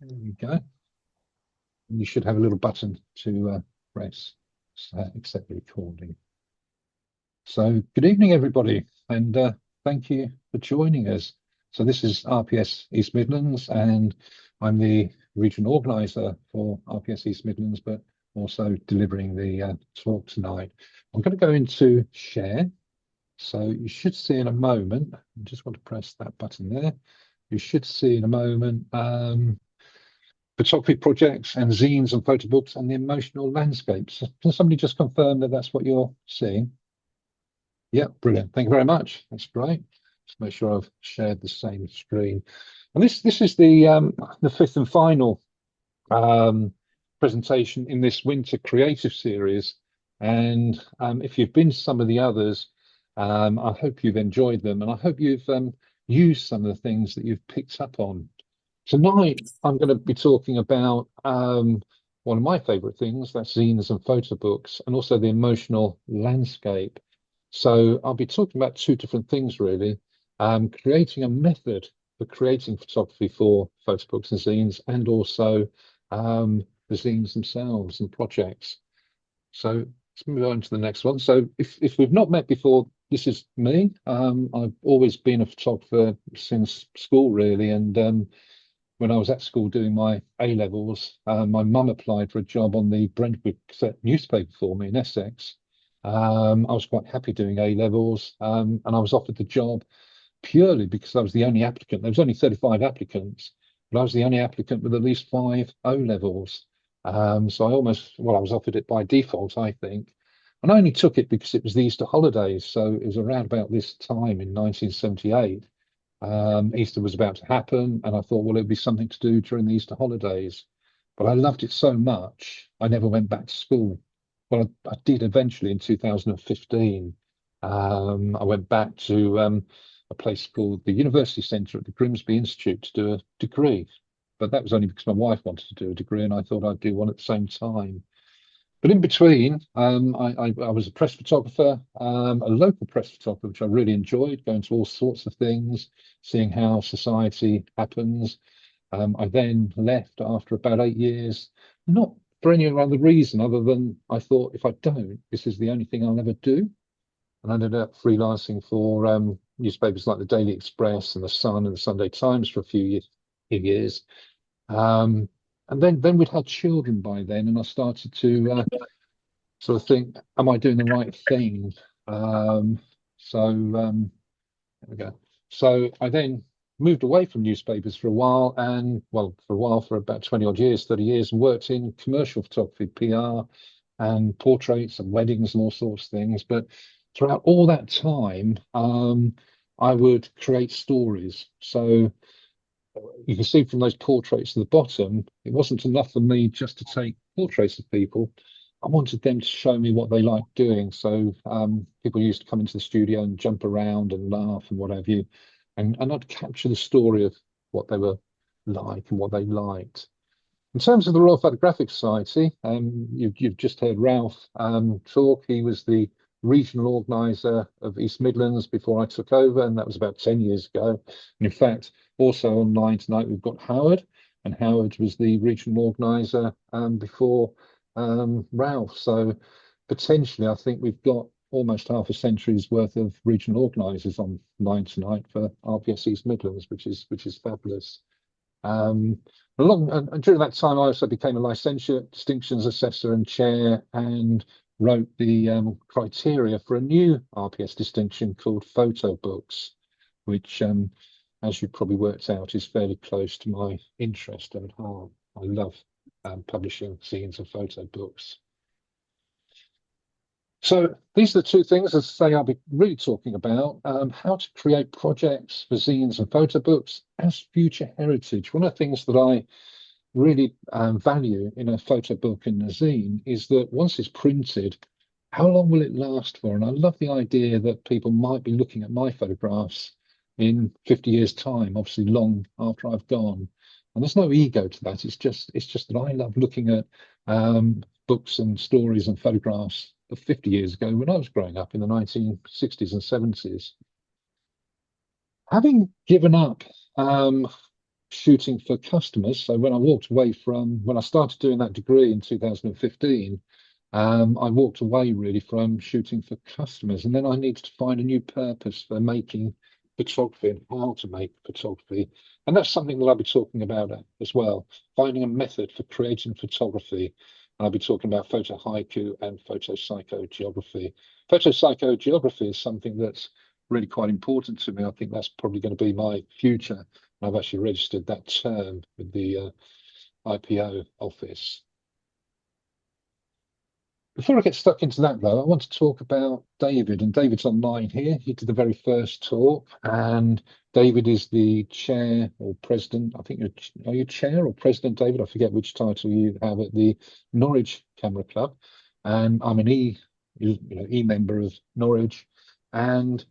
There we go. You should have a little button to press accept the recording. So good evening, everybody, and thank you for joining us. So this is RPS East Midlands, and I'm the regional organizer for RPS East Midlands, but also delivering the talk tonight. I'm going to go into share. So you should see in a moment, I just want to press that button there. You should see in a moment photography projects and zines and photo books and the emotional landscapes. Can somebody just confirm that that's what you're seeing? Yeah, brilliant. Thank you very much. That's great. Just make sure I've shared the same screen. And this is the fifth and final presentation in this winter creative series. And if you've been to some of the others, I hope you've enjoyed them, and I hope you've used some of the things that you've picked up on. Tonight, I'm going to be talking about one of my favorite things, that's zines and photo books, and also the emotional landscape. So I'll be talking about two different things, really. Creating a method for creating photography for photo books and zines, and also the zines themselves and projects. So let's move on to the next one. So if we've not met before, this is me. I've always been a photographer since school, really, and when I was at school doing my A-levels, my mum applied for a job on the Brentwood Gazette newspaper for me in Essex. I was quite happy doing A-levels, and I was offered the job purely because I was the only applicant. There was only 35 applicants, but I was the only applicant with at least 5 O-levels. So I was offered it by default, I think. And I only took it because it was the Easter holidays. So it was around about this time in 1978. Easter was about to happen, and I thought, well, it'd be something to do during the Easter holidays. But I loved it so much, I never went back to school. Well, I did eventually in 2015. I went back to a place called the University Centre at the Grimsby Institute to do a degree. But that was only because my wife wanted to do a degree, and I thought I'd do one at the same time. But in between, I was a press photographer, a local press photographer, which I really enjoyed, going to all sorts of things, seeing how society happens. I then left after about 8 years, not for any other reason other than I thought, if I don't, this is the only thing I'll ever do. And I ended up freelancing for newspapers like the Daily Express and the Sun and the Sunday Times for a few years. And then we'd had children by then, and I started to sort of think, am I doing the right thing? There we go. So I then moved away from newspapers for a while, and for about 20 odd years, 30 years, and worked in commercial photography, PR, and portraits and weddings and all sorts of things. But throughout all that time, I would create stories. So you can see from those portraits at the bottom, it wasn't enough for me just to take portraits of people. I wanted them to show me what they like doing. So people used to come into the studio and jump around and laugh and what have you. And I'd capture the story of what they were like and what they liked. In terms of the Royal Photographic Society, you've just heard Ralph talk. He was the regional organizer of East Midlands before I took over, and that was about 10 years ago. And in fact, also online tonight, we've got Howard, and Howard was the regional organizer before Ralph. So potentially, I think we've got almost half a century's worth of regional organisers online tonight for RPS East Midlands, which is fabulous. And during that time, I also became a licentiate, distinctions assessor, and chair, and wrote the criteria for a new RPS distinction called Photo Books, which, as you probably worked out, is fairly close to my interest and heart. I love publishing zines and photo books. So these are the two things, as I say, I'll be really talking about how to create projects for zines and photo books as future heritage. One of the things that I really value in a photo book and a zine is that once it's printed, how long will it last for? And I love the idea that people might be looking at my photographs in 50 years' time, obviously long after I've gone. And there's no ego to that. It's just that I love looking at books and stories and photographs of 50 years ago when I was growing up in the 1960s and 70s. Having given up shooting for customers. So when I started doing that degree in 2015, I walked away really from shooting for customers, and then I needed to find a new purpose for making photography and how to make photography. And that's something that I'll be talking about as well, finding a method for creating photography. And I'll be talking about photo haiku and photo psychogeography. Photo psychogeography is something that's really quite important to me. I think that's probably going to be my future. I've actually registered that term with the IPO office. Before I get stuck into that, though, I want to talk about David. And David's online here. He did the very first talk. And David is the chair or president. I think are you chair or president, David? I forget which title you have at the Norwich Camera Club. And I'm an E member of Norwich. And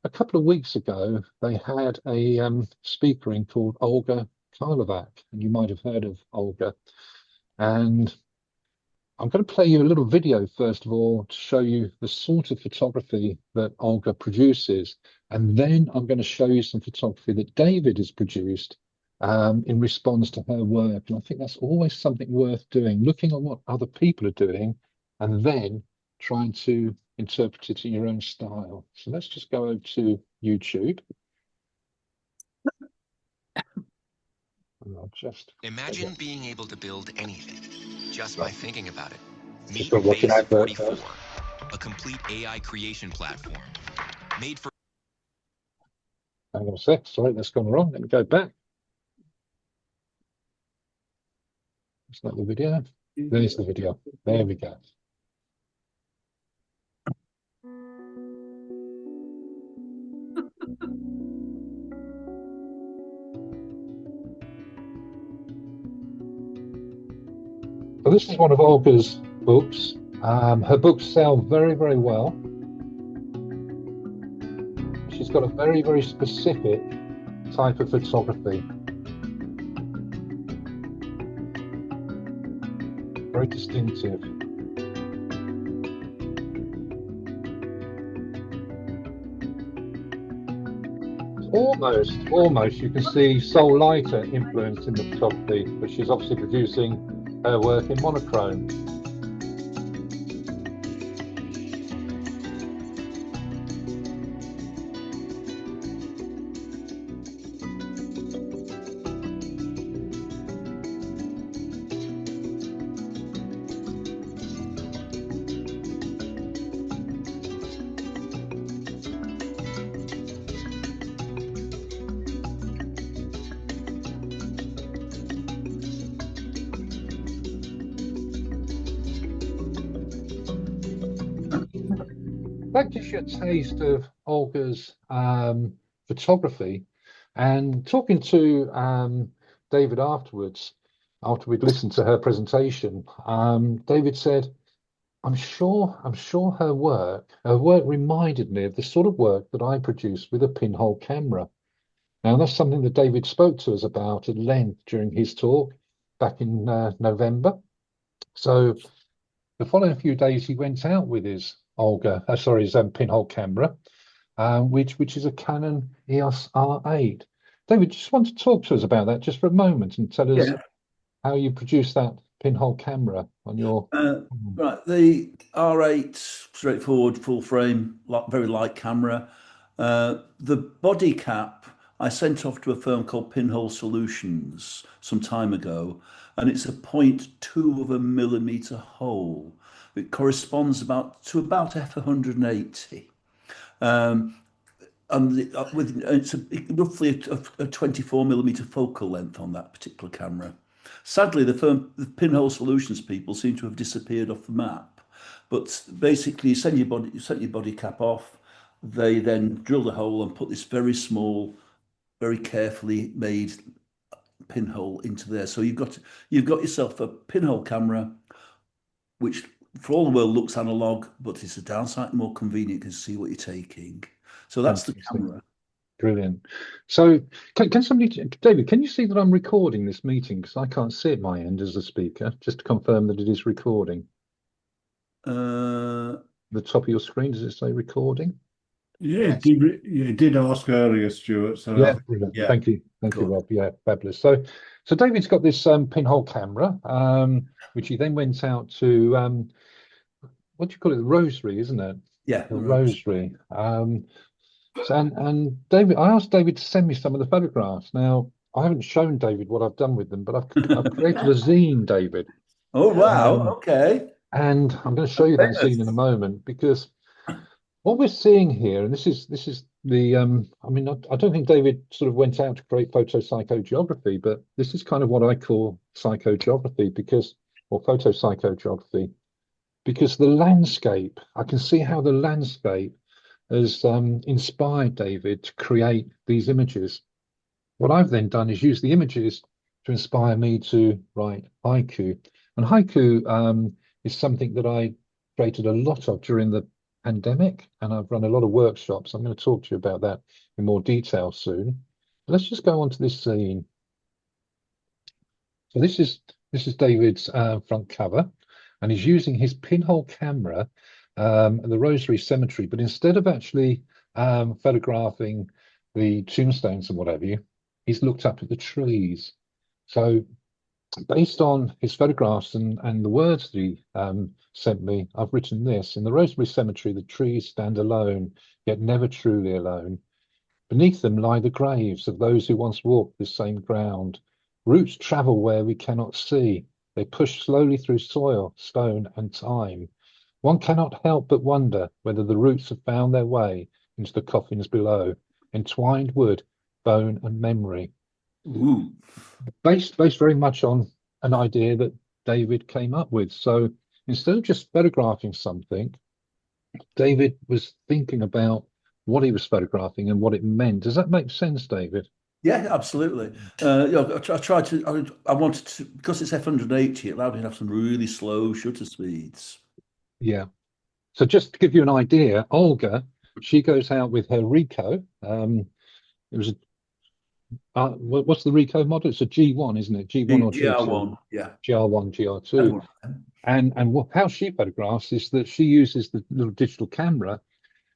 a couple of weeks ago, they had a speaker in called Olga Karlovac. And you might have heard of Olga. And I'm going to play you a little video, first of all, to show you the sort of photography that Olga produces. And then I'm going to show you some photography that David has produced in response to her work. And I think that's always something worth doing, looking at what other people are doing and then trying to interpret it in your own style. So let's just go over to YouTube. Imagine being able to build anything just by thinking about it. Meet Phase 44, a complete AI creation platform made for. Hang on a sec. Sorry, that's gone wrong. Let me go back. It's not the video. There's the video. There we go. So this is one of Olga's books. Her books sell very, very well. She's got a very, very specific type of photography. Very distinctive. Almost you can see Soul Lighter influence in the photography, but she's obviously producing her work in monochrome. That gives you a taste of Olga's photography. And talking to David afterwards, after we'd listened to her presentation, David said, I'm sure her work reminded me of the sort of work that I produce with a pinhole camera. Now, that's something that David spoke to us about at length during his talk back in November. So the following few days, he went out with his pinhole camera, which is a Canon EOS R8. David, just want to talk to us about that just for a moment and tell us how you produce that pinhole camera on your. Right, the R8, straightforward, full frame, very light camera. The body cap I sent off to a firm called Pinhole Solutions some time ago, and it's a 0.2 of a millimeter hole. It corresponds to about f180. It's roughly a 24 millimeter focal length on that particular camera. Sadly, the Pinhole Solutions people seem to have disappeared off the map. But basically, you send your body cap off. They then drill the hole and put this very small, very carefully made pinhole into there. So you've got yourself a pinhole camera, which for all the world looks analog, but it's a downside more convenient to see what you're taking. So that's the camera. Brilliant. So can somebody, David, can you see that I'm recording this meeting? Because I can't see at my end as a speaker, just to confirm that it is recording. The top of your screen, does it say recording? Yeah, Yes. you did ask earlier, Stuart. So Yeah, brilliant. Yeah, Thank you, good. Rob. Yeah, fabulous. So David's got this pinhole camera, which he then went out to what do you call it? The Rosary, isn't it? Yeah, The right. Rosary. So and David, I asked David to send me some of the photographs. Now I haven't shown David what I've done with them, but I've created a zine, David, Oh wow, um, okay. and I'm going to show you that zine in a Famous. moment because what we're seeing here, and this is the I mean, I don't think David sort of went out to create photopsychogeography, but this is kind of what I call psychogeography because, or photopsychogeography, because the landscape, I can see how the landscape has inspired David to create these images. What I've then done is use the images to inspire me to write haiku. And haiku is something that I created a lot of during the pandemic, and I've run a lot of workshops. I'm going to talk to you about that in more detail soon. Let's just go on to this scene. So this is David's front cover, and he's using his pinhole camera at the Rosary Cemetery. But instead of actually photographing the tombstones and whatever you, he's looked up at the trees. So based on his photographs and the words that he sent me, I've written this: in the Rosary Cemetery, the trees stand alone, yet never truly alone. Beneath them lie the graves of those who once walked this same ground. Roots travel where we cannot see. They push slowly through soil, stone, and time. One cannot help but wonder whether the roots have found their way into the coffins below, entwined wood, bone, and memory. Ooh. Based very much on an idea that David came up with. So instead of just photographing something, David was thinking about what he was photographing and what it meant. Does that make sense, David? Yeah, absolutely. I tried to. I wanted to because it's f180. It allowed me to have some really slow shutter speeds. Yeah. So just to give you an idea, Olga, she goes out with her Ricoh. It was a, what's the Ricoh model? It's a G1, isn't it? G1 or G2? GR1. Yeah, GR1, I had GR2. one of them. And how she photographs is that she uses the little digital camera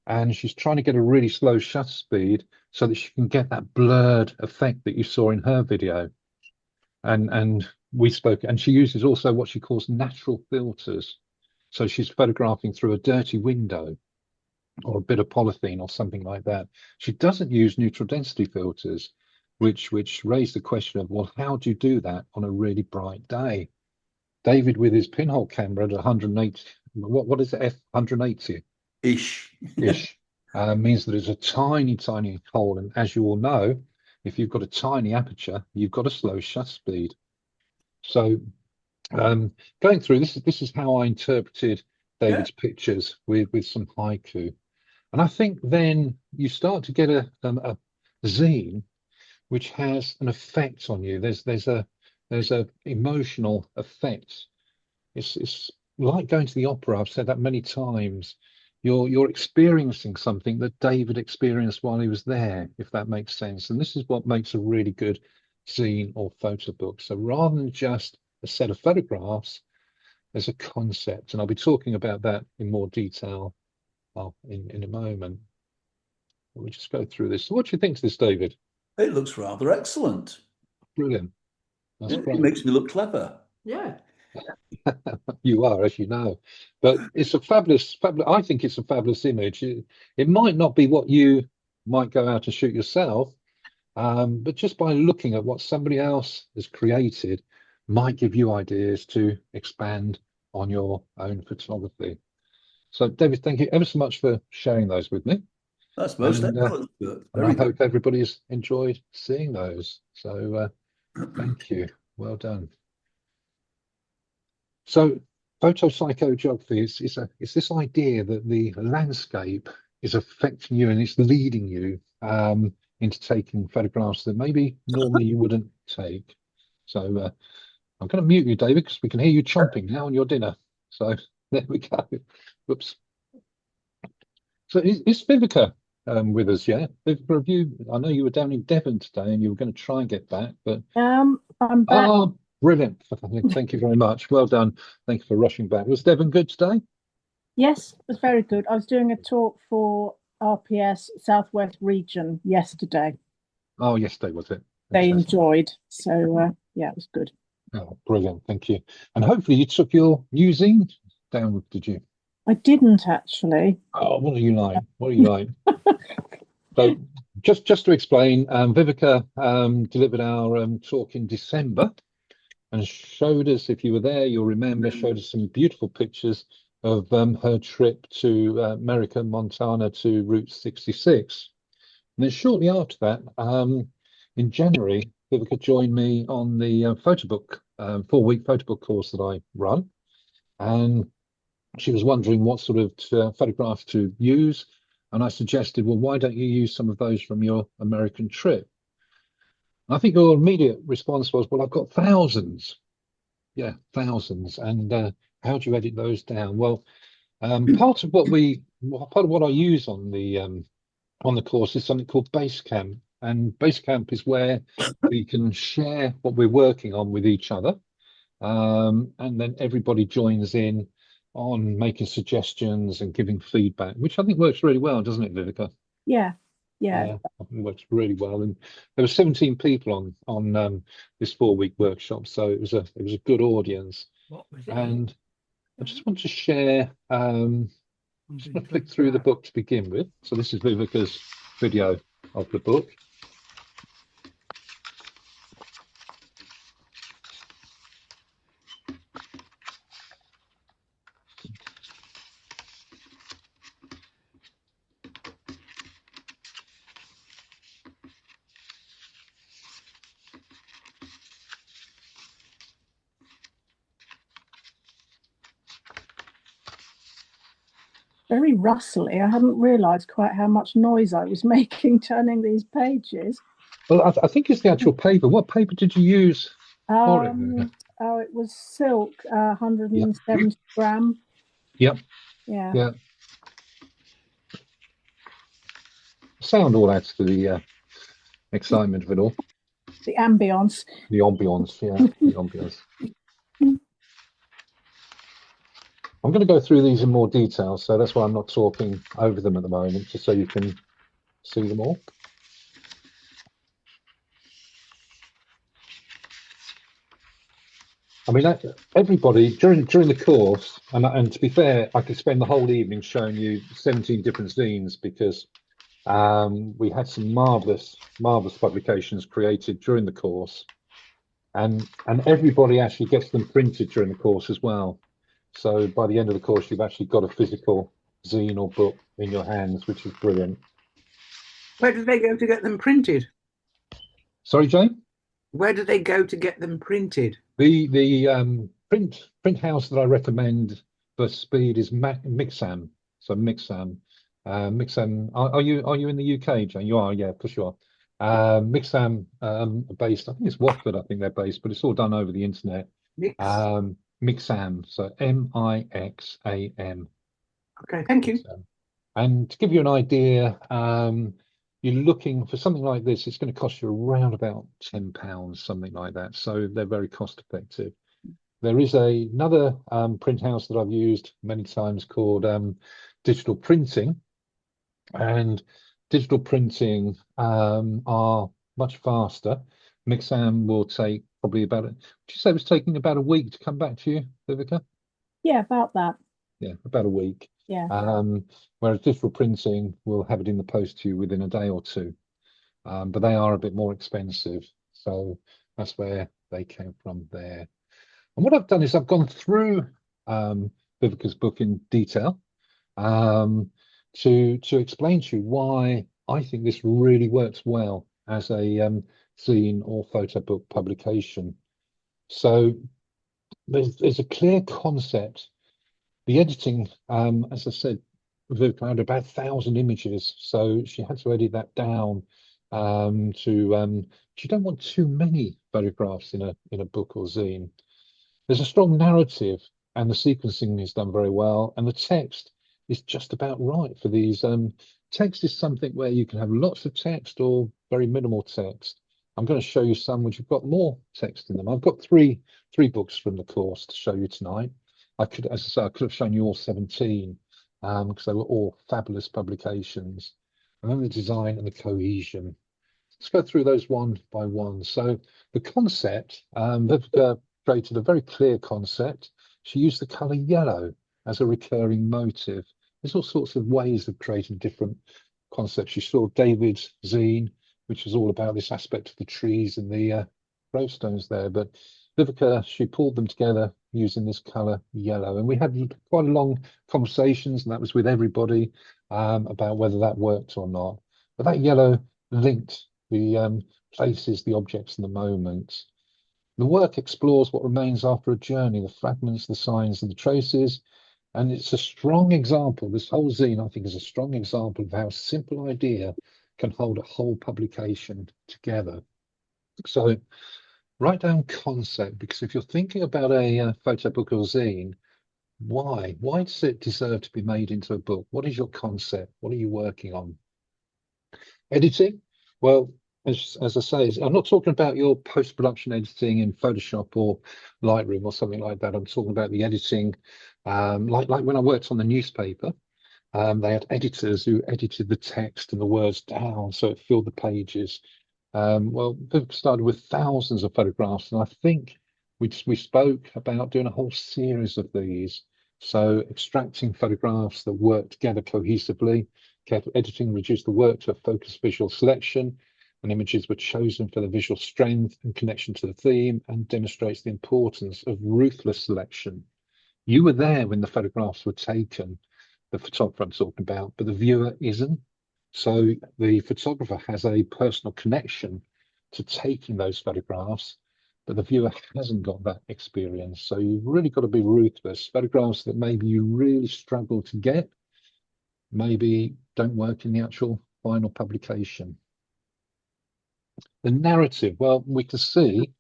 and she's trying to get a really slow shutter speed so that she can get that blurred effect that you saw in her video. And we spoke, and she uses also what she calls natural filters. So she's photographing through a dirty window or a bit of polythene or something like that. She doesn't use neutral density filters, which raise the question of, well, how do you do that on a really bright day? David with his pinhole camera at 180, what is it, f 180 Ish. ish, means that it's a tiny, tiny hole. And as you all know, if you've got a tiny aperture, you've got a slow shutter speed. So going through this is how I interpreted Yeah. David's pictures with some haiku. And I think then you start to get a zine which has an effect on you. There's a emotional effect. It's like going to the opera. I've said that many times. You're experiencing something that David experienced while he was there, if that makes sense. And this is what makes a really good zine or photo book. So rather than just a set of photographs, there's a concept, and I'll be talking about that in more detail in a moment. Let me just go through this. So what do you think of this, David? It looks rather excellent. Brilliant. That's It great. makes me look clever. Yeah. You are, as you know, but it's a fabulous. I think it's a fabulous image. It might not be what you might go out and shoot yourself, but just by looking at what somebody else has created, might give you ideas to expand on your own photography. So, David, thank you ever so much for sharing those with me, That's most and excellent. Good. and I Very good. hope everybody's enjoyed seeing those. So, thank you. Well done. So photopsychogeography is this idea that the landscape is affecting you and it's leading you into taking photographs that maybe normally you wouldn't take. So I'm going to mute you, David, because we can hear you chomping now on your dinner. So there we go. Whoops. So is Vivica with us? Yeah, Vivica, have you? I know you were down in Devon today and you were going to try and get back, but I'm back. oh, brilliant! Thank you very much. Well done. Thank you for rushing back. Was Devon good today? Yes, it was very good. I was doing a talk for RPS Southwest region yesterday. Oh, yesterday was it? They Fantastic. enjoyed. So yeah, it was good. Oh, brilliant. Thank you. And hopefully you took your new zine down, did you? I didn't actually. Oh, what are you like? What are you like? So just to explain, Vivica delivered our talk in December and showed us, if you were there, you'll remember, showed us some beautiful pictures of her trip to America, Montana, to Route 66. And then shortly after that, in January, Vivica joined me on the photobook, 4-week photobook course that I run. And she was wondering what sort of photographs to use. And I suggested, well, why don't you use some of those from your American trip? And I think your immediate response was, well, I've got thousands. Yeah, thousands. And how do you edit those down? Well, part of what I use on the course is something called Basecamp. And Basecamp is where we can share what we're working on with each other. And then everybody joins in on making suggestions and giving feedback, which I think works really well, doesn't it, Vivica? Yeah. I think it works really well. And there were 17 people on this 4-week workshop, so it was a good audience. And I just want to share. Just going to flick through the book to begin with. So this is Vivica's video of the book. Very rustly. I hadn't realised quite how much noise I was making turning these pages. Well, I think it's the actual paper. What paper did you use for it, Vivica? Oh, it was silk, 170 gram. Yep. Yeah. Yeah. Sound all adds to the excitement of it all. The ambience. The ambience, yeah, the ambience. I'm going to go through these in more detail, so that's why I'm not talking over them at the moment, just so you can see them all. I mean, everybody during the course, and to be fair, I could spend the whole evening showing you 17 different zines because we had some marvelous publications created during the course, and everybody actually gets them printed during the course as well. So by the end of the course, you've actually got a physical zine or book in your hands, which is brilliant. Where do they go to get them printed? Sorry, Jane? Where do they go to get them printed? The print house that I recommend for speed is Mixam. So Mixam. Mixam. Are you in the UK, Jane? You are, yeah, of course you are. Mixam based, I think it's Watford, I think they're based, but it's all done over the internet. Mixam, so Mixam. Okay, thank you. And to give you an idea, you're looking for something like this, it's going to cost you around about £10, something like that. So they're very cost effective. There is another print house that I've used many times called Digital Printing. And digital printing are much faster. Mixam will take probably about, would you say it was taking about a week to come back to you, Vivica? Yeah, about that. Yeah, about a week. Yeah. Whereas digital printing will have it in the post to you within a day or two. But they are a bit more expensive. So that's where they came from there. And what I've done is I've gone through Vivica's book in detail to explain to you why I think this really works well as a zine or photo book publication. So there's a clear concept. The editing, as I said, Vivica had about 1,000 images, so she had to edit that down she don't want too many photographs in a book or zine. There's a strong narrative, and the sequencing is done very well, and the text is just about right for these. Text is something where you can have lots of text or very minimal text. I'm going to show you some which have got more text in them. I've got three books from the course to show you tonight. I could, as I say, I could have shown you all 17, because they were all fabulous publications. And then the design and the cohesion. Let's go through those one by one. So the concept, they've created a very clear concept. She used the color yellow as a recurring motive. There's all sorts of ways of creating different concepts. You saw David's zine, which was all about this aspect of the trees and the gravestones there. But Vivica, she pulled them together using this color yellow. And we had quite a long conversations, and that was with everybody, about whether that worked or not. But that yellow linked the places, the objects, and the moments. The work explores what remains after a journey, the fragments, the signs, and the traces. And it's a strong example. This whole zine, I think, is a strong example of how a simple idea can hold a whole publication together. So write down concept, because if you're thinking about a photo book or zine, why? Why does it deserve to be made into a book? What is your concept? What are you working on? Editing? Well, as I say, I'm not talking about your post-production editing in Photoshop or Lightroom or something like that. I'm talking about the editing, like when I worked on the newspaper, they had editors who edited the text and the words down so it filled the pages. Well, Viv started with thousands of photographs, and I think we spoke about doing a whole series of these. So extracting photographs that work together cohesively, careful editing reduced the work to a focused visual selection, and images were chosen for the visual strength and connection to the theme, and demonstrates the importance of ruthless selection. You were there when the photographs were taken, the photographer I'm talking about, but the viewer isn't. So the photographer has a personal connection to taking those photographs, but the viewer hasn't got that experience. So you've really got to be ruthless. Photographs that maybe you really struggle to get, maybe don't work in the actual final publication. The narrative, well, we can see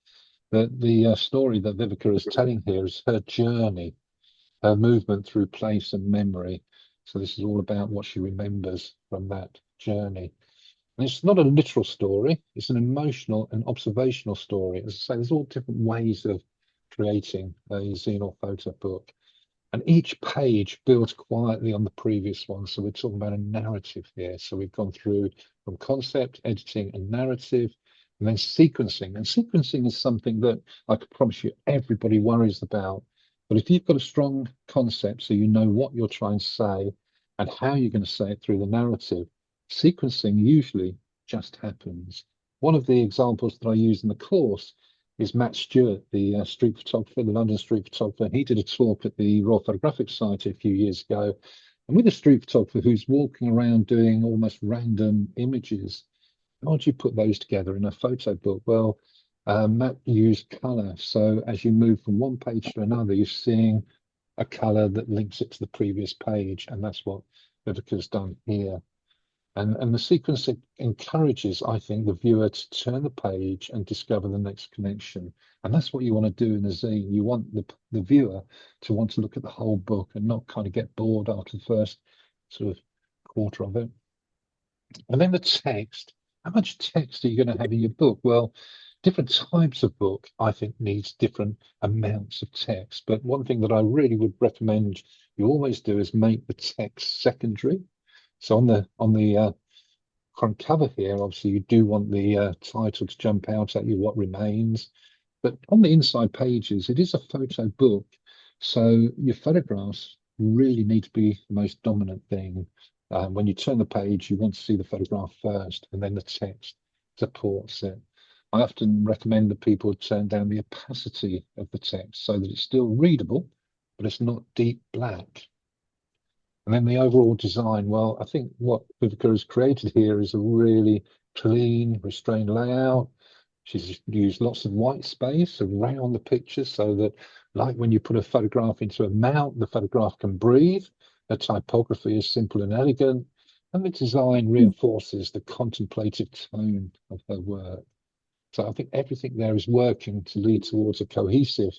that the story that Vivica is telling here is her journey, her movement through place and memory. So this is all about what she remembers from that journey. And it's not a literal story, it's an emotional and observational story. As I say, there's all different ways of creating a zine or photo book. And each page builds quietly on the previous one. So we're talking about a narrative here. So we've gone through from concept, editing, and narrative, and then sequencing. And sequencing is something that I can promise you everybody worries about. But if you've got a strong concept, so you know what you're trying to say and how you're going to say it through the narrative, sequencing usually just happens. One of the examples that I use in the course is Matt Stewart, the street photographer, the London street photographer. He did a talk at the Royal Photographic Society a few years ago. And with a street photographer who's walking around doing almost random images, how do you put those together in a photo book? Well, Matt used color. So as you move from one page to another, you're seeing a color that links it to the previous page. And that's what Vivica's done here. And the sequence encourages, I think, the viewer to turn the page and discover the next connection. And that's what you want to do in a zine. You want the viewer to want to look at the whole book and not kind of get bored after the first sort of quarter of it. And then the text. How much text are you going to have in your book? Well, different types of book, I think, needs different amounts of text. But one thing that I really would recommend you always do is make the text secondary. So on the front cover here, obviously you do want the title to jump out at you, what remains. But on the inside pages, it is a photo book. So your photographs really need to be the most dominant thing. When you turn the page, you want to see the photograph first, and then the text supports it. I often recommend that people turn down the opacity of the text so that it's still readable, but it's not deep black. And then the overall design, well, I think what Vivica has created here is a really clean, restrained layout. She's used lots of white space around the picture so that, like when you put a photograph into a mount, the photograph can breathe. The typography is simple and elegant, and the design reinforces the contemplative tone of her work. So I think everything there is working to lead towards a cohesive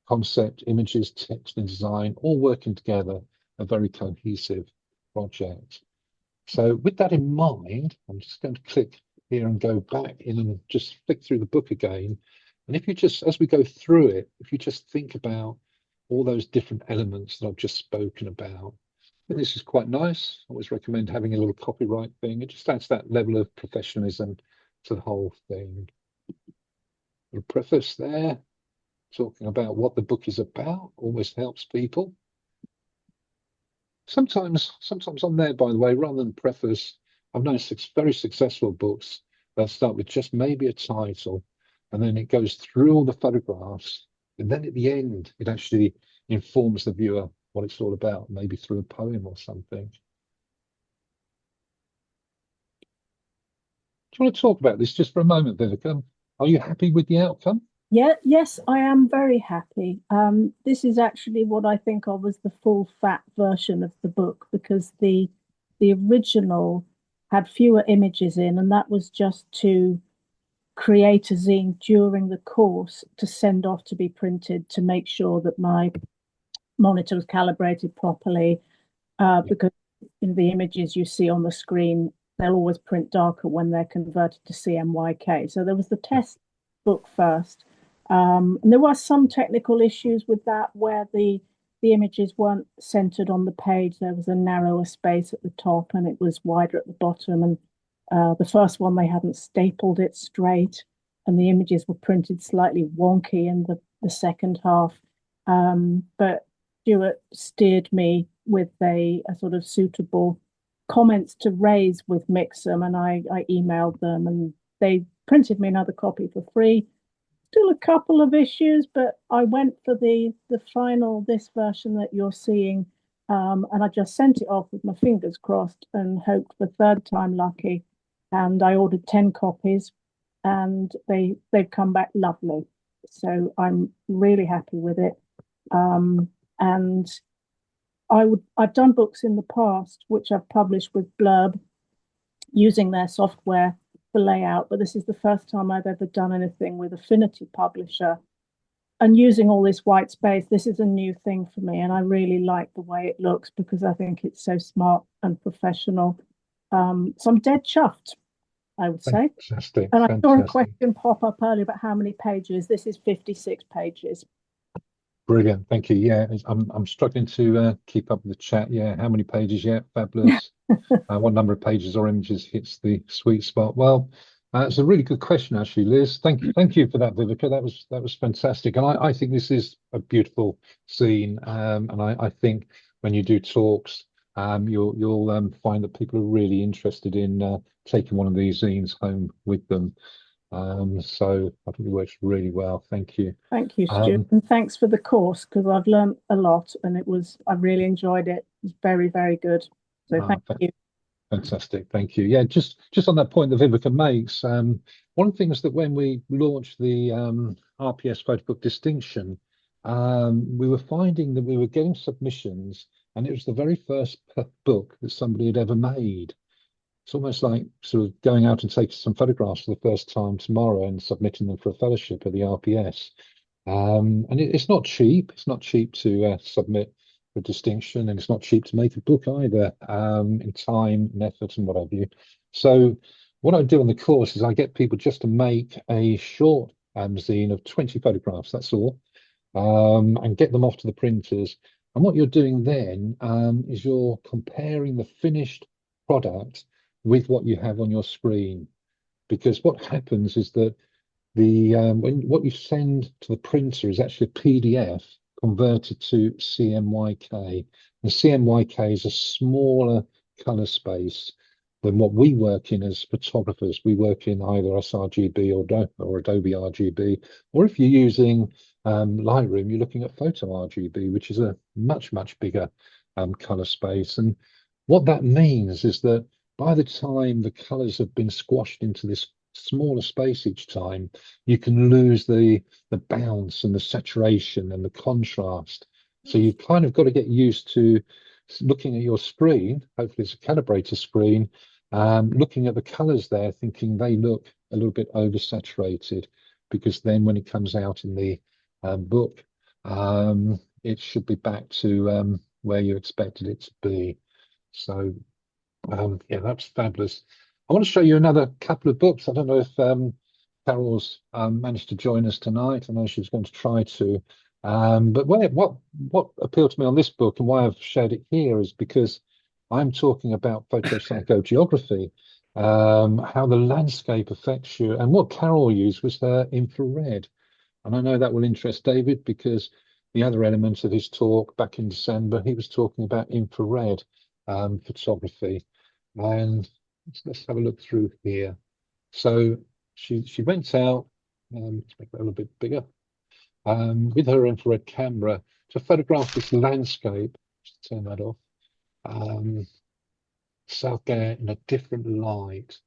concept, images, text, and design, all working together, a very cohesive project. So with that in mind, I'm just going to click here and go back in and just flick through the book again. And if you just, as we go through it, if you just think about all those different elements that I've just spoken about, think this is quite nice. I always recommend having a little copyright thing. It just adds that level of professionalism to the whole thing. A preface there, talking about what the book is about, always helps people. Sometimes on there, by the way, rather than preface, I've known very successful books that start with just maybe a title, and then it goes through all the photographs, and then at the end, it actually informs the viewer what it's all about, maybe through a poem or something. Do you want to talk about this just for a moment, Vivica? Are you happy with the outcome? Yeah, yes, I am very happy. This is actually what I think of as the full fat version of the book, because the original had fewer images in, and that was just to create a zine during the course to send off to be printed to make sure that my monitor was calibrated properly. Because in the images you see on the screen, they'll always print darker when they're converted to CMYK. So there was the test book first. And there were some technical issues with that where the images weren't centered on the page. There was a narrower space at the top and it was wider at the bottom. And the first one, they hadn't stapled it straight, and the images were printed slightly wonky in the second half. But Stuart steered me with a sort of suitable comments to raise with Mixam, and I emailed them, and they printed me another copy for free. Still a couple of issues, but I went for the final, this version that you're seeing, and I just sent it off with my fingers crossed and hoped for third time lucky. And I ordered 10 copies, and they've come back lovely. So I'm really happy with it. And I've done books in the past which I've published with Blurb using their software for layout, but this is the first time I've ever done anything with Affinity Publisher. And using all this white space, this is a new thing for me, and I really like the way it looks because I think it's so smart and professional. So I'm dead chuffed, I would say. Fantastic. And I saw a question pop up earlier about how many pages. This is 56 pages. Brilliant, thank you. Yeah, I'm struggling to keep up with the chat. Yeah, how many pages yet? Fabulous. What number of pages or images hits the sweet spot? Well, it's a really good question, actually, Liz. Thank you for that, Vivica. That was fantastic, and I think this is a beautiful scene. And I think when you do talks, you'll find that people are really interested in taking one of these zines home with them. So I think it works really well. Thank you. Thank you, Stuart, and thanks for the course because I've learned a lot, and I really enjoyed it. It was very, very good. So thank you. Fantastic, thank you. Yeah, just on that point that Vivica makes, one of the things that when we launched the RPS Photobook Distinction, we were finding that we were getting submissions, and it was the very first book that somebody had ever made. It's almost like sort of going out and taking some photographs for the first time tomorrow and submitting them for a fellowship at the RPS. And it's not cheap. It's not cheap to submit for distinction, and it's not cheap to make a book either, in time and effort and what have you. So what I do on the course is I get people just to make a short zine of 20 photographs, that's all, and get them off to the printers. And what you're doing then is you're comparing the finished product with what you have on your screen, because what happens is that what you send to the printer is actually a PDF converted to CMYK. And CMYK is a smaller color space than what we work in as photographers. We work in either sRGB or Adobe RGB, or if you're using Lightroom, you're looking at Photo RGB, which is a much bigger color space. And what that means is that by the time the colors have been squashed into this smaller space each time, you can lose the bounce and the saturation and the contrast. So you've kind of got to get used to looking at your screen, hopefully it's a calibrator screen, looking at the colors there, thinking they look a little bit oversaturated, because then when it comes out in the book, it should be back to where you expected it to be. So yeah, that's fabulous. I want to show you another couple of books. I don't know if Carol's managed to join us tonight. I know she was going to try to. But what appealed to me on this book and why I've shared it here is because I'm talking about photopsychogeography, how the landscape affects you, and what Carol used was her infrared. And I know that will interest David because the other elements of his talk back in December, he was talking about infrared photography. And let's have a look through here. So she went out, let's make that a little bit bigger, with her infrared camera to photograph this landscape. Just turn that off. South Gare in a different light.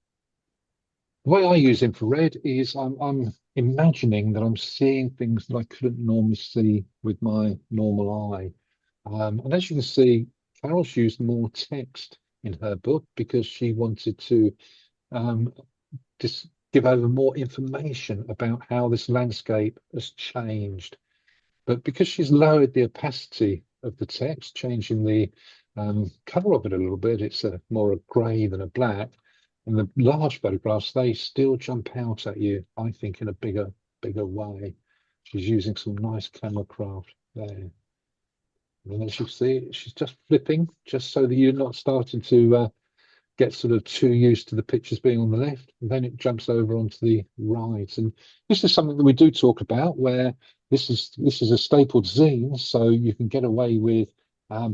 The way I use infrared is I'm imagining that I'm seeing things that I couldn't normally see with my normal eye. And as you can see, Carol's used more text in her book because she wanted to just give over more information about how this landscape has changed. But because she's lowered the opacity of the text, changing the colour of it a little bit, it's more a grey than a black. And the large photographs, they still jump out at you, I think, in a bigger way. She's using some nice camera craft there. And as you see, she's just flipping, just so that you're not starting to get sort of too used to the pictures being on the left, and then it jumps over onto the right. And this is something that we do talk about, where this is a stapled zine, so you can get away with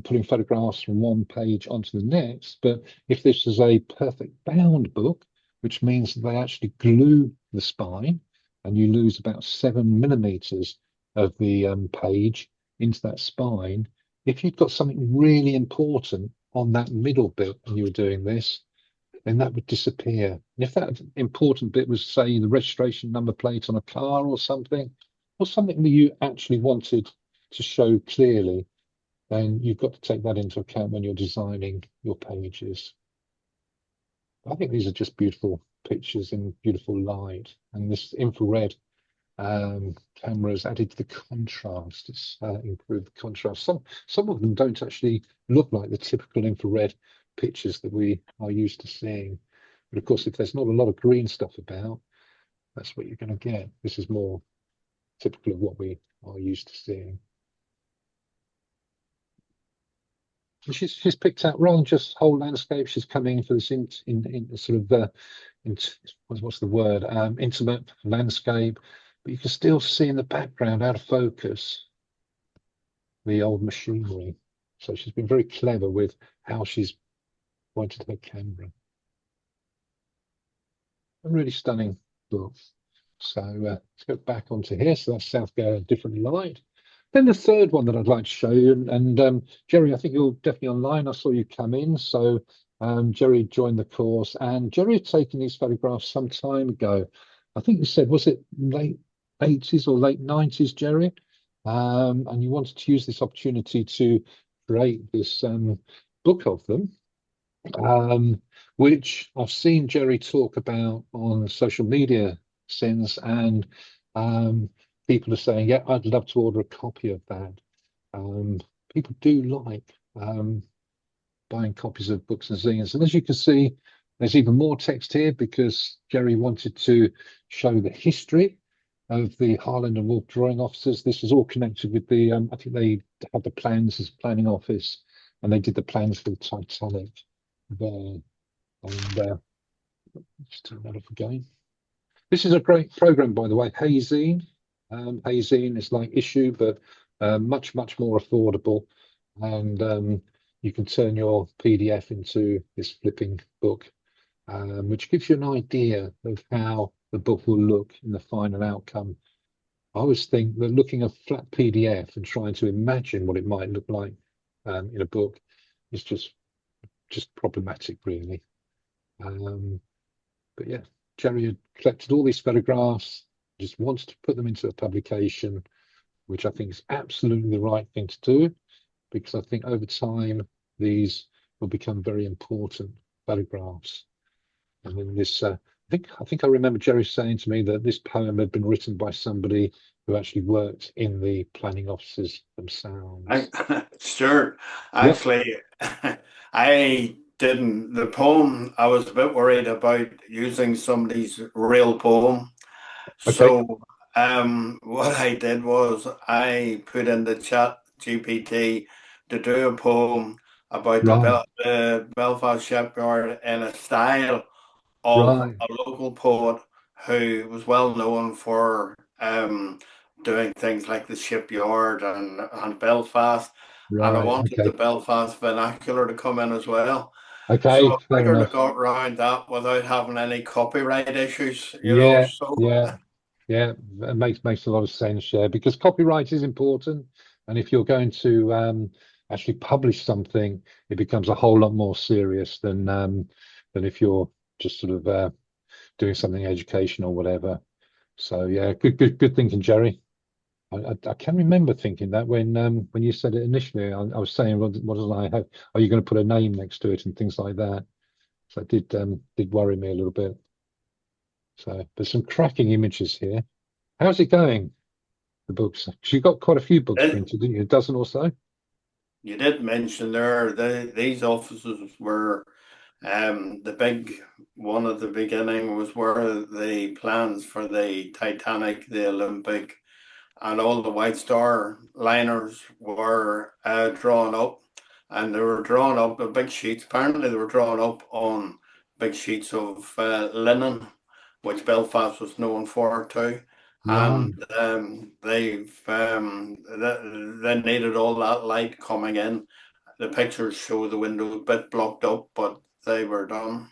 putting photographs from one page onto the next. But if this is a perfect bound book, which means that they actually glue the spine, and you lose about 7 millimeters of the page into that spine. If you've got something really important on that middle bit when you were doing this, then that would disappear. And if that important bit was, say, the registration number plate on a car or something that you actually wanted to show clearly, then you've got to take that into account when you're designing your pages. I think these are just beautiful pictures in beautiful light, and this infrared cameras added to the contrast. It's improved the contrast. Some of them don't actually look like the typical infrared pictures that we are used to seeing. But of course, if there's not a lot of green stuff about, that's what you're going to get. This is more typical of what we are used to seeing. And she's picked out rather than just whole landscape. She's coming for this in sort of what's the word? Intimate landscape. But you can still see in the background, out of focus, the old machinery. So she's been very clever with how she's pointed her camera. A really stunning book. So let's go back onto here. So that's South Gare, a different light. Then the third one that I'd like to show you, and Jerry, I think you're definitely online. I saw you come in. So Jerry joined the course, and Jerry had taken these photographs some time ago. I think you said, was it late 80s or late 90s, Jerry? And you wanted to use this opportunity to create this book of them, which I've seen Jerry talk about on social media since, and people are saying, yeah, I'd love to order a copy of that. People do like buying copies of books and zines. And as you can see, there's even more text here because Jerry wanted to show the history of the Harland and Wolff drawing offices. This is all connected with the, I think they had the plans as planning office, and they did the plans for the Titanic there. And just turn that off again. This is a great program, by the way, Hayzine. Hayzine is like Issue, but much more affordable. And you can turn your PDF into this flipping book, which gives you an idea of how the book will look in the final outcome. I always think that looking at a flat PDF and trying to imagine what it might look like in a book is just problematic, really. But yeah, Jerry had collected all these photographs, just wanted to put them into a publication, which I think is absolutely the right thing to do, because I think over time these will become very important photographs. And then this, I think I remember Jerry saying to me that this poem had been written by somebody who actually worked in the planning offices themselves. Sure. Actually, I didn't. The poem, I was a bit worried about using somebody's real poem. Okay. So what I did was I put in the chat GPT to do a poem about Right, the Belfast shipyard in a style of right, a local poet who was well known for doing things like the shipyard and Belfast. And I right. wanted the Okay, Belfast vernacular to come in as well. So okay, I fair figured I enough. got around that without having any copyright issues, you know. Yeah, So yeah, yeah. It makes a lot of sense, yeah, because copyright is important, and if you're going to actually publish something, it becomes a whole lot more serious than if you're just sort of doing something educational or whatever. So yeah, good thinking, Jerry. I can remember thinking that when you said it initially, I was saying, what does I have? Are you going to put a name next to it and things like that? So it did worry me a little bit. So there's some cracking images here. How's it going, the books? 'Cause you got quite a few books it, printed, didn't you? A dozen or so? you did mention there these offices were the big one at the beginning was where the plans for the Titanic, the Olympic, and all the White Star liners were drawn up, and they were drawn up on big sheets. Apparently, they were drawn up on big sheets of linen, which Belfast was known for too. Right, And they needed all that light coming in. The pictures show the window a bit blocked up, but they were done.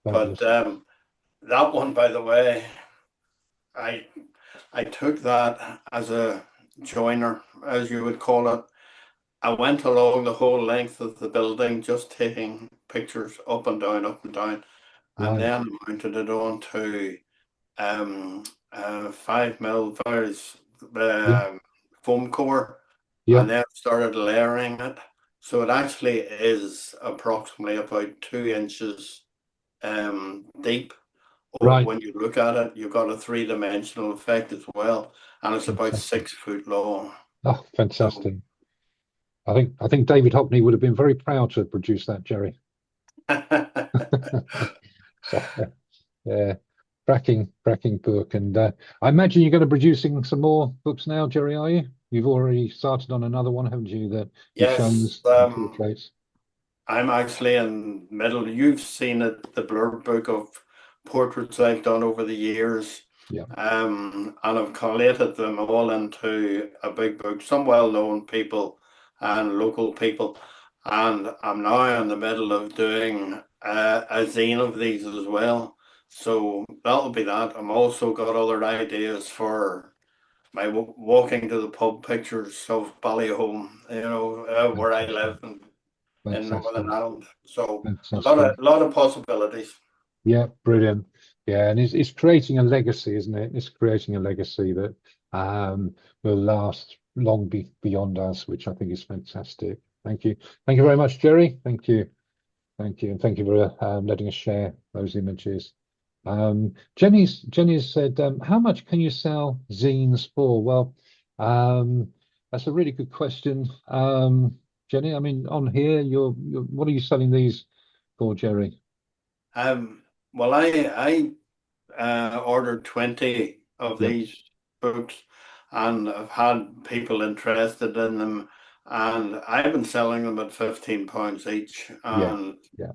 But fabulous. that one, by the way, I I took that as a joiner, as you would call it. I went along the whole length of the building, just taking pictures up and down, and Right, then mounted it onto 5 mil yeah, foam core, yeah, and then started layering it. So it actually is approximately about 2 inches deep. Or right. when you look at it, you've got a three-dimensional effect as well, and it's about Fantastic. 6 foot long. Oh, So fantastic. I think David Hockney would have been very proud to have produced that, Jerry. So yeah, cracking book. And I imagine you're going to be producing some more books now, Jerry, are you? You've already started on another one, haven't you, that you've shown yes, us in portraits? I'm actually in middle. You've seen it, the blurb book of portraits I've done over the years, Yeah, and I've collated them all into a big book. Some well-known people and local people, and I'm now in the middle of doing a zine of these as well. So that'll be that. I'm also got other ideas for my walking to the pub pictures of Ballyhome, where I fantastic. live in Fantastic. Northern Ireland. So a lot Fantastic. of lot of possibilities. Yeah, brilliant. Yeah, and it's creating a legacy, isn't it? It's creating a legacy that will last long beyond us, which I think is fantastic. Thank you. Thank you very much, Jerry. Thank you. Thank you. And thank you for letting us share those images. Jenny's said, how much can you sell zines for? Well, that's a really good question. Jenny, I mean, on here, you're what are you selling these for, Jerry? Um, well, I ordered 20 of Yep. these books, and I've had people interested in them, and I've been selling them at £15 each, Yeah. and Yeah.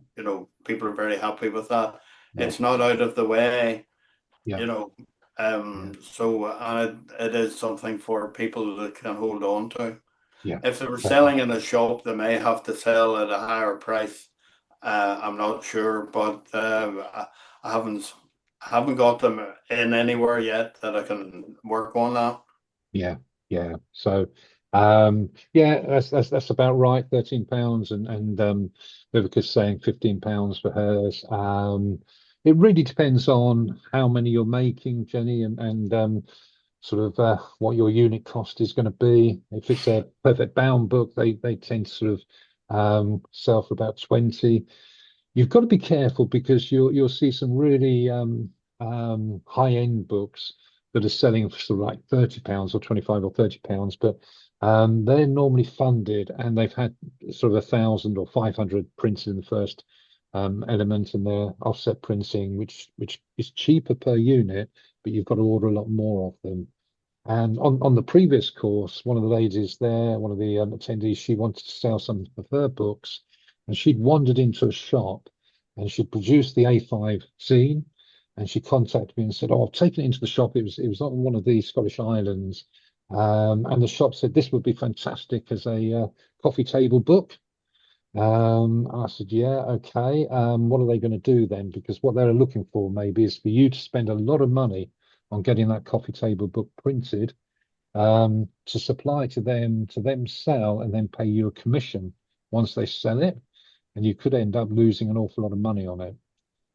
people are very happy with that. Yeah. It's not out of the way, Yeah. you know. Yeah. So and it is something for people that can hold on to. Yeah. If they were Totally. selling in a shop, they may have to sell at a higher price. I'm not sure, but I haven't got them in anywhere yet that I can work on that. Yeah, yeah. So, yeah, that's about right. £13, and Vivica's saying £15 for hers. It really depends on how many you're making, Jenny, and sort of what your unit cost is going to be. If it's a perfect bound book, they tend to sort of sell for about 20. You've got to be careful because you'll see some really high end books that are selling for sort of like £30 or 25 or £30, but they're normally funded and they've had sort of 1,000 or 500 printed in the first element, and they're offset printing, which is cheaper per unit, but you've got to order a lot more of them. And on the previous course, one of the ladies there, one of the attendees, she wanted to sell some of her books, and she'd wandered into a shop and she'd produced the A5 zine, and she contacted me and said, "Oh, I've taken it into the shop. It was on one of the Scottish islands, and the shop said this would be fantastic as a coffee table book." I said, "Yeah, okay. What are they going to do then? Because what they're looking for maybe is for you to spend a lot of money on getting that coffee table book printed, to supply to them sell, and then pay you a commission once they sell it, and you could end up losing an awful lot of money on it.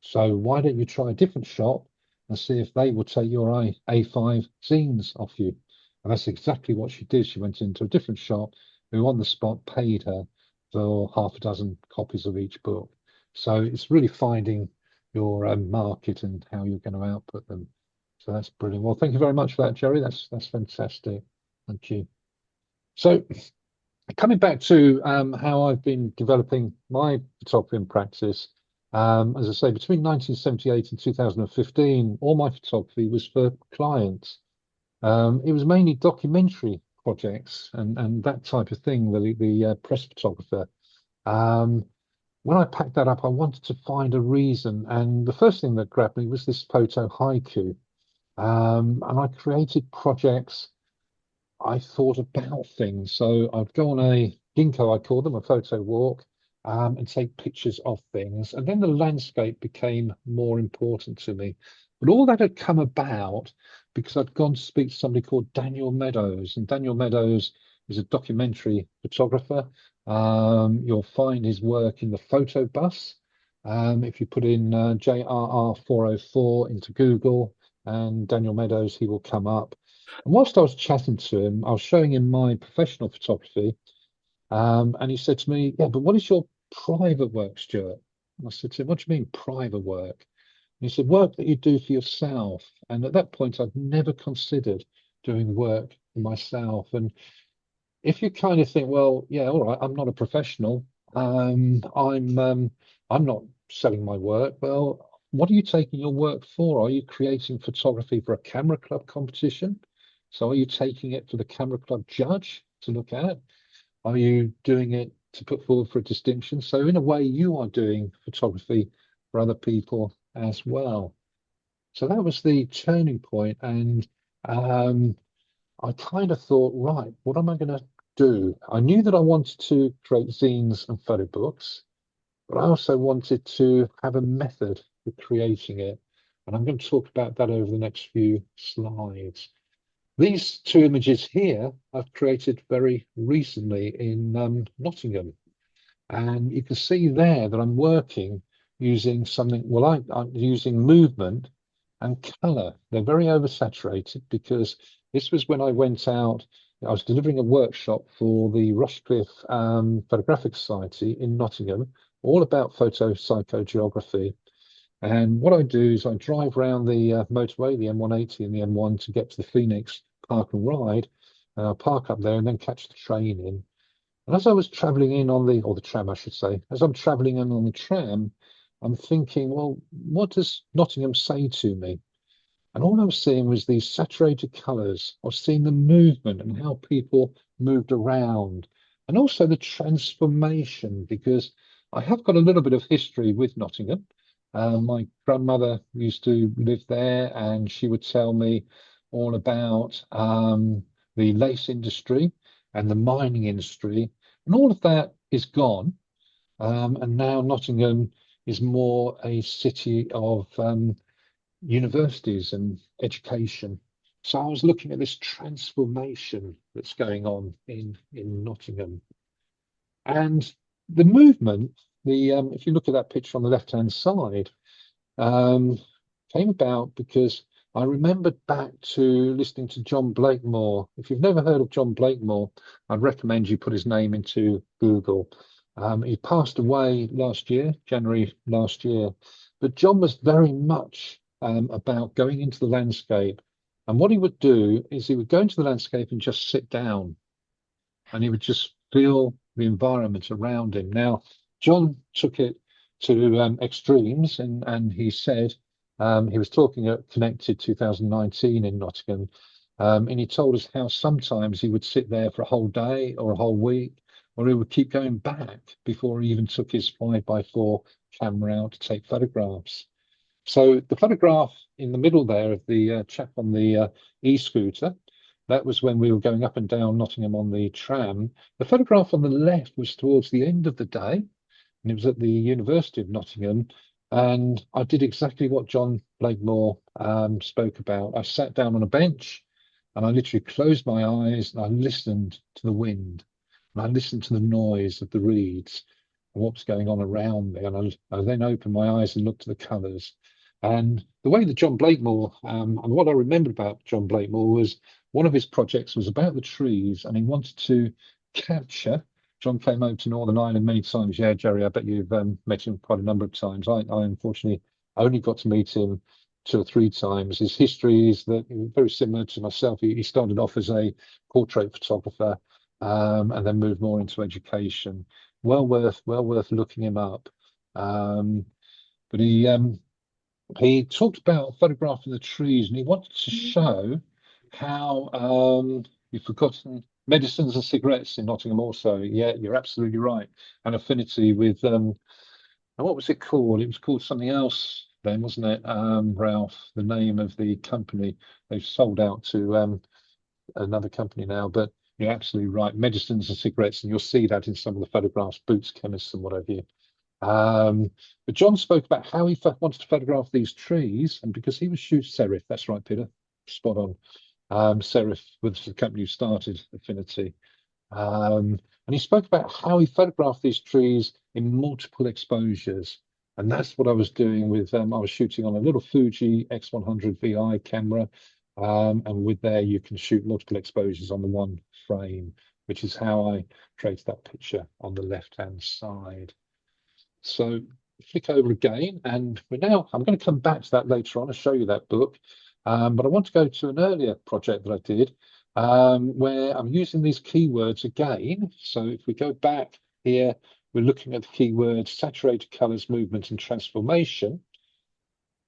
So why don't you try a different shop and see if they will take your A5 zines off you?" And that's exactly what she did. She went into a different shop who on the spot paid her for half a dozen copies of each book. So it's really finding your market and how you're going to output them. So that's brilliant. Well, thank you very much for that, Jerry. That's fantastic. Thank you. So coming back to how I've been developing my photography in practice, as I say, between 1978 and 2015, all my photography was for clients. It was mainly documentary projects and that type of thing, the press photographer. When I packed that up, I wanted to find a reason, and the first thing that grabbed me was this photo haiku. And I created projects. I thought about things. So I'd go on a ginkgo, I call them, a photo walk, and take pictures of things. And then the landscape became more important to me. But all that had come about because I'd gone to speak to somebody called Daniel Meadows. And Daniel Meadows is a documentary photographer. You'll find his work in the photo bus. If you put in JRR 404 into Google and Daniel Meadows, he will come up. And whilst I was chatting to him, I was showing him my professional photography, and he said to me, "Yeah, but what is your private work, Stuart?" And I said to him, "What do you mean private work?" And he said, "Work that you do for yourself." And at that point, I'd never considered doing work for myself. And if you kind of think, well, yeah, all right, I'm not a professional, I'm not selling my work. Well, what are you taking your work for? Are you creating photography for a camera club competition? So are you taking it for the camera club judge to look at? Are you doing it to put forward for a distinction? So in a way, you are doing photography for other people as well. So that was the turning point, and I kind of thought, right, what am I going to do? I knew that I wanted to create zines and photo books, but I also wanted to have a method for creating it. And I'm going to talk about that over the next few slides. These two images here I've created very recently in Nottingham. And you can see there that I'm working using something, well, I'm using movement and color. They're very oversaturated because this was when I went out, I was delivering a workshop for the Rushcliffe Photographic Society in Nottingham, all about photo psychogeography. And what I do is I drive around the motorway, the M180 and the M1 to get to the Phoenix Park and Ride. Park up there and then catch the train in. And as I was traveling in on or the tram, I should say, as I'm traveling in on the tram, I'm thinking, well, what does Nottingham say to me? And all I was seeing was these saturated colours. I was seeing the movement and how people moved around, and also the transformation, because I have got a little bit of history with Nottingham. My grandmother used to live there, and she would tell me all about the lace industry and the mining industry, and all of that is gone. And now Nottingham is more a city of universities and education. So I was looking at this transformation that's going on in Nottingham. And the movement, if you look at that picture on the left-hand side, came about because I remembered back to listening to John Blakemore. If you've never heard of John Blakemore, I'd recommend you put his name into Google. He passed away last year, January last year, but John was very much about going into the landscape. And what he would do is he would go into the landscape and just sit down, and he would just feel the environment around him. Now, John took it to extremes, and he said, he was talking at Connected 2019 in Nottingham, And he told us how sometimes he would sit there for a whole day or a whole week, or he would keep going back before he even took his 5x4 camera out to take photographs. So the photograph in the middle there of the chap on the e-scooter, that was when we were going up and down Nottingham on the tram. The photograph on the left was towards the end of the day, and it was at the University of Nottingham. And I did exactly what John Blakemore spoke about. I sat down on a bench and I literally closed my eyes and I listened to the wind and I listened to the noise of the reeds and what was going on around me. And I then opened my eyes and looked at the colours. And the way that John Blakemore, and what I remembered about John Blakemore was one of his projects was about the trees, and he wanted to capture. John came over to Northern Ireland many times. Yeah, Jerry, I bet you've met him quite a number of times. I unfortunately only got to meet him 2 or 3 times. His history is that very similar to myself. He started off as a portrait photographer, and then moved more into education. Well worth looking him up. But he talked about photographing the trees, and he wanted to show how you've forgotten medicines and cigarettes in Nottingham also. Yeah, you're absolutely right. An affinity with and what was it called? It was called something else then, wasn't it? Ralph, the name of the company. They've sold out to another company now, but you're absolutely right. Medicines and cigarettes, and you'll see that in some of the photographs, Boots, chemists, and what have you. But John spoke about how he wanted to photograph these trees, and because he was Serif, that's right, Peter, spot on. Serif was the company who started Affinity. And he spoke about how he photographed these trees in multiple exposures. And that's what I was doing with, I was shooting on a little Fuji X100 VI camera. And with there, you can shoot multiple exposures on the one frame, which is how I created that picture on the left-hand side. So flick over again, and I'm going to come back to that later on and show you that book. But I want to go to an earlier project that I did where I'm using these keywords again. So if we go back here, we're looking at the keywords saturated colors, movement, and transformation.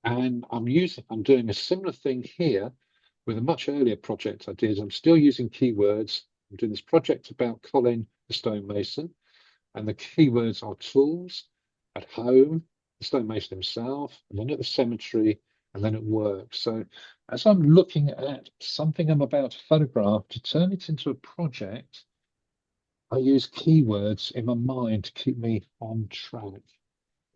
And I'm doing a similar thing here with a much earlier project I did. I'm still using keywords. I'm doing this project about Colin the stonemason, and the keywords are tools, at home, the stonemason himself, and then at the cemetery, and then at work. So as I'm looking at something I'm about to photograph, to turn it into a project, I use keywords in my mind to keep me on track.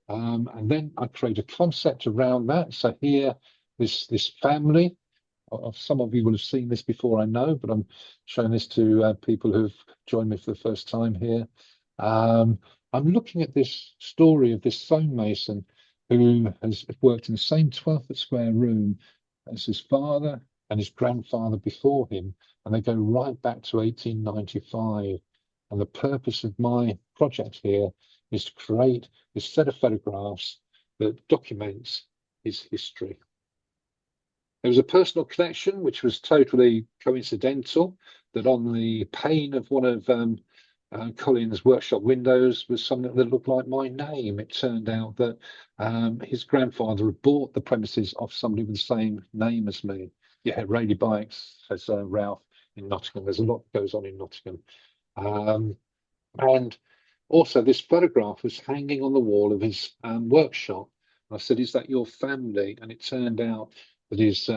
And then I create a concept around that. So here, this family, some of you will have seen this before, I know, but I'm showing this to people who've joined me for the first time here. I'm looking at this story of this stonemason who has worked in the same 12-foot square room as his father and his grandfather before him, and they go right back to 1895. And the purpose of my project here is to create this set of photographs that documents his history. There was a personal connection, which was totally coincidental, that on the pane of one of Colin's workshop windows was something that looked like my name. It turned out that his grandfather had bought the premises of somebody with the same name as me. Yeah, Rayleigh Bikes, says Ralph, in Nottingham. There's a lot that goes on in Nottingham. And also this photograph was hanging on the wall of his workshop. And I said, is that your family? And it turned out that his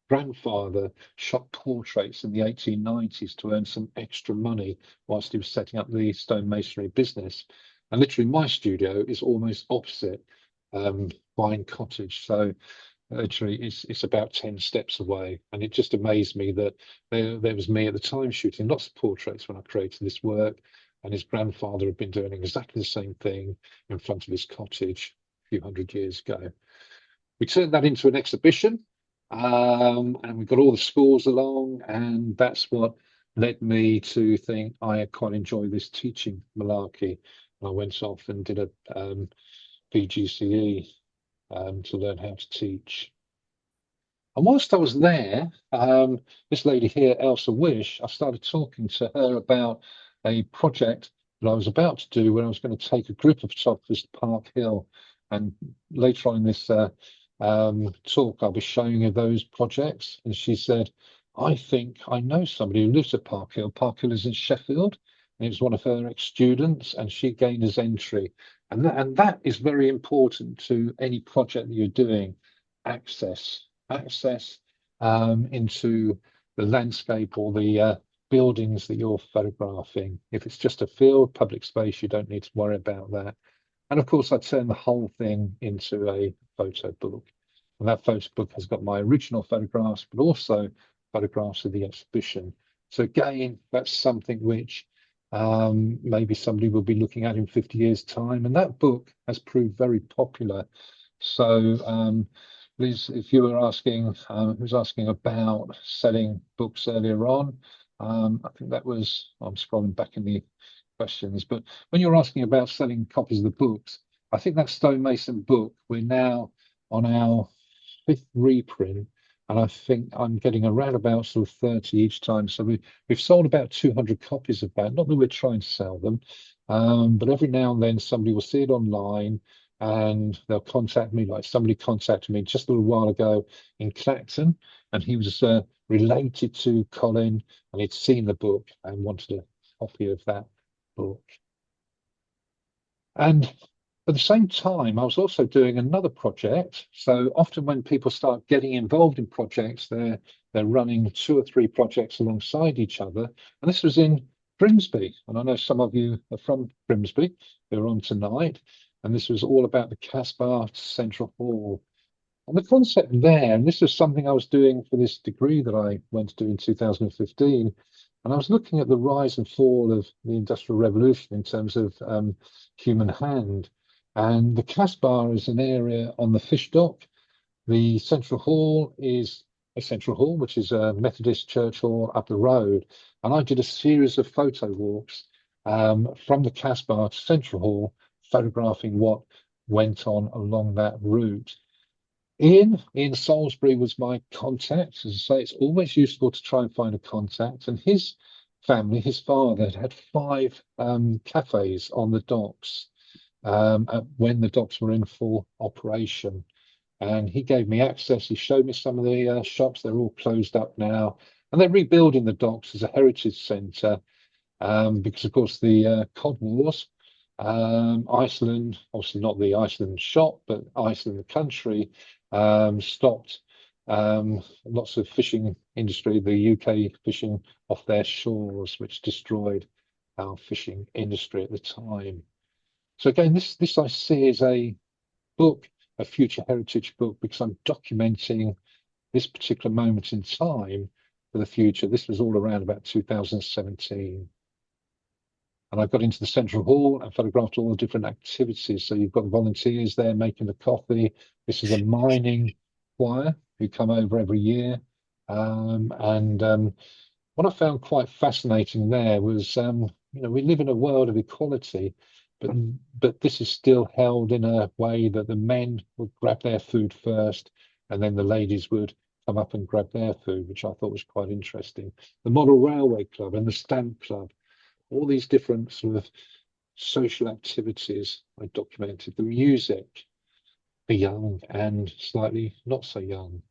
grandfather shot portraits in the 1890s to earn some extra money whilst he was setting up the stonemasonry business. And literally my studio is almost opposite Vine Cottage. So literally it's about 10 steps away. And it just amazed me that there was me at the time shooting lots of portraits when I created this work. And his grandfather had been doing exactly the same thing in front of his cottage a few hundred years ago. We turned that into an exhibition, and we got all the schools along, and that's what led me to think I quite enjoy this teaching malarkey. And I went off and did a PGCE to learn how to teach. And whilst I was there, this lady here, Elsa Wish, I started talking to her about a project that I was about to do where I was going to take a group of photographers to Park Hill. And later on in this talk, I'll be showing you those projects. And she said, I think I know somebody who lives at Park Hill. Park Hill is in Sheffield, and it was one of her ex-students, and she gained us entry. And that is very important to any project that you're doing. Access into the landscape or the buildings that you're photographing. If it's just a field, public space, you don't need to worry about that. And of course, I turned the whole thing into a photo book. And that photo book has got my original photographs, but also photographs of the exhibition. So again, that's something which maybe somebody will be looking at in 50 years' time. And that book has proved very popular. So Liz, if you were asking, who was asking about selling books earlier on, I think that was, I'm scrolling back in the questions, but when you're asking about selling copies of the books, I think that Stonemason book, we're now on our 5th reprint, and I think I'm getting around about sort of 30 each time. So we've sold about 200 copies of that. Not that we're trying to sell them, but every now and then somebody will see it online and they'll contact me. Like somebody contacted me just a little while ago in Clacton, and he was related to Colin, and he'd seen the book and wanted a copy of that book. And at the same time, I was also doing another project. So often when people start getting involved in projects, they're running 2 or 3 projects alongside each other. And this was in Grimsby. And I know some of you are from Grimsby who are on tonight. And this was all about the Caspar Central Hall. And the concept there, and this is something I was doing for this degree that I went to do in 2015, and I was looking at the rise and fall of the Industrial Revolution in terms of human hand. And the Caspar is an area on the fish dock. The Central Hall is a Central Hall, which is a Methodist church hall up the road. And I did a series of photo walks from the Caspar to Central Hall, photographing what went on along that route. Ian Salisbury was my contact. As I say, it's always useful to try and find a contact. And his family, his father, had 5 cafes on the docks when the docks were in full operation. And he gave me access. He showed me some of the shops. They're all closed up now. And they're rebuilding the docks as a heritage centre because, of course, the Cod Wars, Iceland, obviously not the Iceland shop, but Iceland, the country, stopped lots of fishing industry, the UK fishing off their shores, which destroyed our fishing industry at the time. So again, this I see as a book, a future heritage book, because I'm documenting this particular moment in time for the future. This was all around about 2017. And I got into the Central Hall and photographed all the different activities. So you've got volunteers there making the coffee. This is a mining choir who come over every year. What I found quite fascinating there was, we live in a world of equality, but this is still held in a way that the men would grab their food first, and then the ladies would come up and grab their food, which I thought was quite interesting. The Model Railway Club and the Stamp Club, all these different sort of social activities I documented, the music, the young and slightly not so young,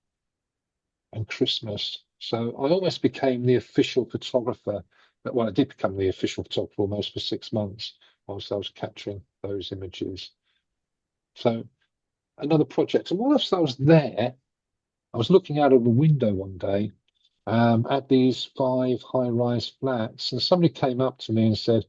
and Christmas. So I almost became the official photographer. Well, I did become the official photographer almost for 6 months whilst I was capturing those images. So another project. And whilst I was there, I was looking out of the window one day at these 5 high-rise flats, and somebody came up to me and said,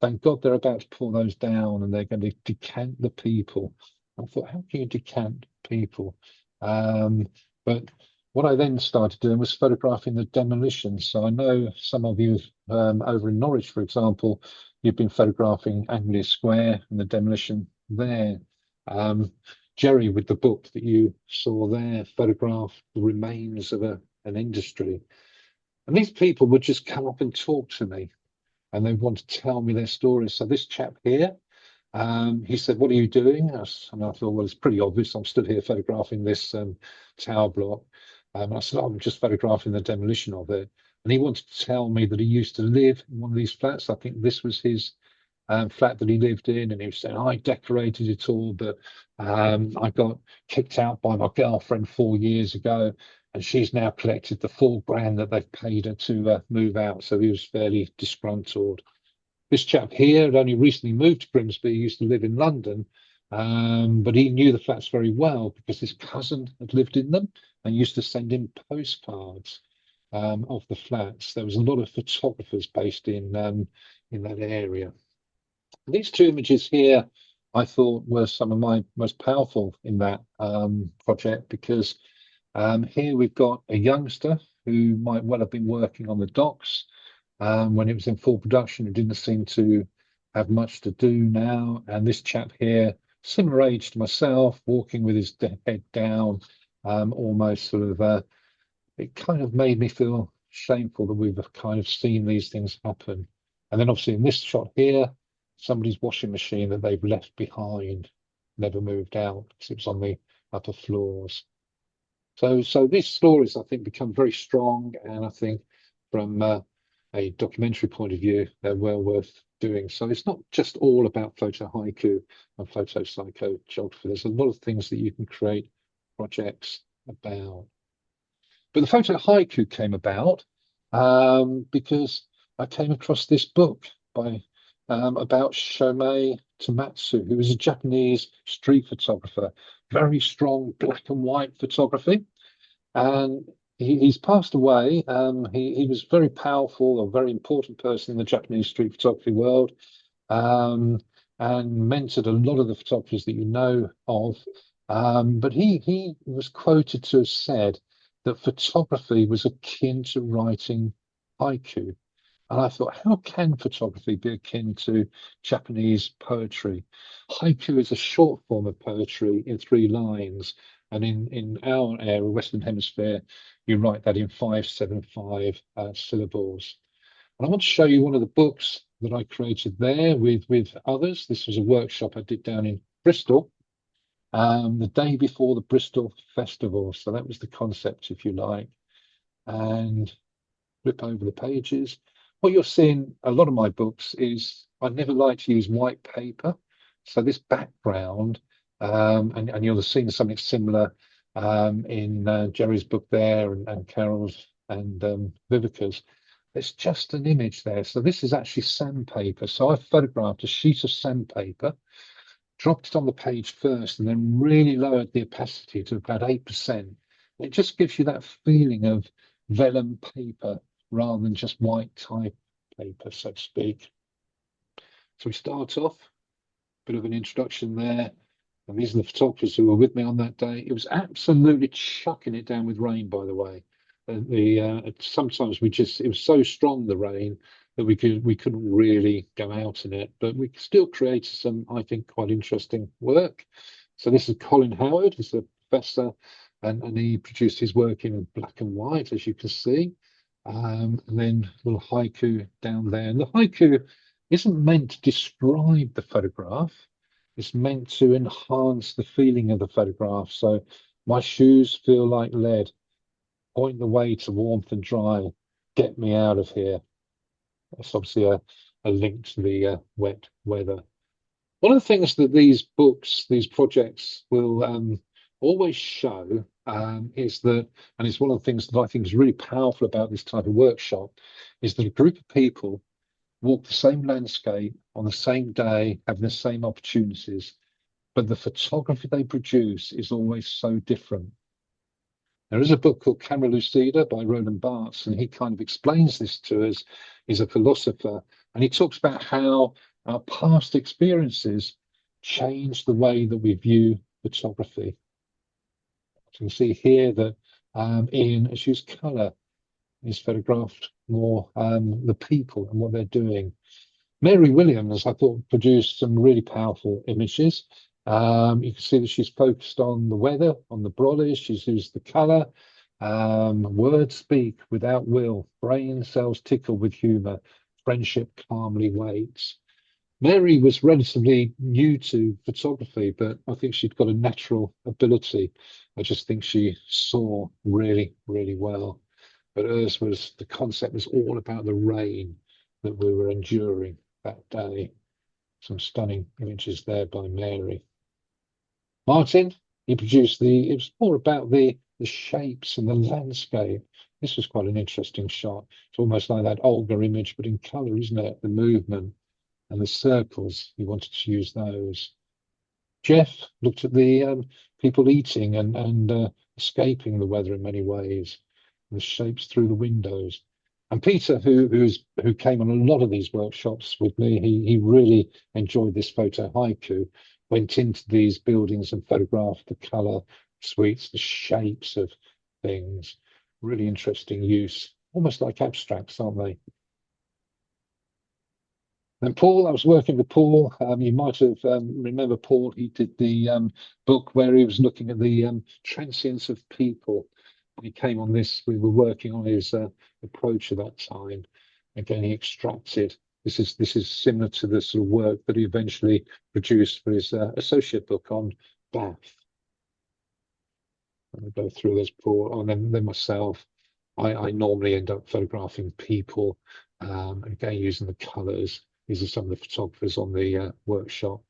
"Thank God they're about to pull those down and they're going to decant the people." I thought, how can you decant people? But what I then started doing was photographing the demolition. So I know some of you over in Norwich, for example, you've been photographing Anglia Square and the demolition there. Jerry, with the book that you saw there, photographed the remains of an industry. And these people would just come up and talk to me, and they want to tell me their stories. So this chap here, he said, "What are you doing?" And I thought, well, it's pretty obvious. I'm stood here photographing this tower block. And I said, "I'm just photographing the demolition of it." And he wanted to tell me that he used to live in one of these flats. I think this was his flat that he lived in. And he was saying, "I decorated it all, but I got kicked out by my girlfriend 4 years ago. and she's now collected the £4,000 that they've paid her to move out. So he was fairly disgruntled. This chap here had only recently moved to Grimsby. He used to live in London, but he knew the flats very well because his cousin had lived in them and used to send him postcards of the flats. There was a lot of photographers based in that area. These two images here, I thought, were some of my most powerful in that project, because here we've got a youngster who might well have been working on the docks when it was in full production. It didn't seem to have much to do now. And this chap here, similar age to myself, walking with his head down, almost sort of, it kind of made me feel shameful that we've kind of seen these things happen. And then obviously in this shot here, somebody's washing machine that they've left behind, never moved out because it was on the upper floors. So these stories, I think, become very strong, and I think from a documentary point of view, they're well worth doing. So it's not just all about photo haiku and photo psychogeography. There's a lot of things that you can create projects about. But the photo haiku came about because I came across this book by about Shomei Tomatsu, who was a Japanese street photographer, very strong black and white photography. And he's passed away. He was very powerful, a very important person in the Japanese street photography world, and mentored a lot of the photographers that you know of. But he was quoted to have said that photography was akin to writing haiku. And I thought, how can photography be akin to Japanese poetry? Haiku is a short form of poetry in 3 lines. And in our area, Western Hemisphere, you write that in 575 syllables. And I want to show you one of the books that I created there with others. This was a workshop I did down in Bristol, the day before the Bristol Festival. So that was the concept, if you like. And flip over the pages. What you're seeing a lot of my books is I never like to use white paper. So this background, and you'll have seen something similar in Jerry's book there, and Carol's and Vivica's. There's just an image there. So this is actually sandpaper. So I photographed a sheet of sandpaper, dropped it on the page first, and then really lowered the opacity to about 8%. It just gives you that feeling of vellum paper rather than just white type paper, so to speak. So we start off, bit of an introduction there. And these are the photographers who were with me on that day. It was absolutely chucking it down with rain, by the way. Sometimes it was so strong, the rain, that we couldn't really go out in it, but we still created some, I think, quite interesting work. So this is Colin Howard, who's a professor, and he produced his work in black and white, as you can see. And then a little haiku down there. And the haiku isn't meant to describe the photograph. It's meant to enhance the feeling of the photograph. So my shoes feel like lead. Point the way to warmth and dry. Get me out of here. That's obviously a link to the wet weather. One of the things that these books, these projects will always show is that, and it's one of the things that I think is really powerful about this type of workshop, is that a group of people walk the same landscape on the same day, having the same opportunities, but the photography they produce is always so different. There is a book called Camera Lucida by Roland Barthes, and he kind of explains this to us. He's a philosopher, and he talks about how our past experiences change the way that we view photography. So you can see here that Ian has used colour. He's photographed more the people and what they're doing. Mary Williams, I thought, produced some really powerful images. You can see that she's focused on the weather, on the brollies. She's used the colour. Words speak without will. Brain cells tickle with humour. Friendship calmly waits. Mary was relatively new to photography, but I think she'd got a natural ability. I just think she saw really, really well. But hers was, the concept was all about the rain that we were enduring that day. Some stunning images there by Mary. Martin, he produced it was more about the the shapes and the landscape. This was quite an interesting shot. It's almost like that Olga image, but in color, isn't it? The movement and the circles. He wanted to use those. Jeff looked at the people eating and escaping the weather in many ways, the shapes through the windows. And Peter, who came on a lot of these workshops with me, he really enjoyed this photo haiku. Went into these buildings and photographed the color suites, the shapes of things. Really interesting use, almost like abstracts, aren't they? And Paul, I was working with Paul. You might have remember Paul. He did the book where he was looking at the transience of people. He came on this. We were working on his approach at that time. Again, he extracted. This is similar to the sort of work that he eventually produced for his associate book on Bath. And I go through this, Paul, and then myself. I normally end up photographing people, again using the colours. These are some of the photographers on the workshop.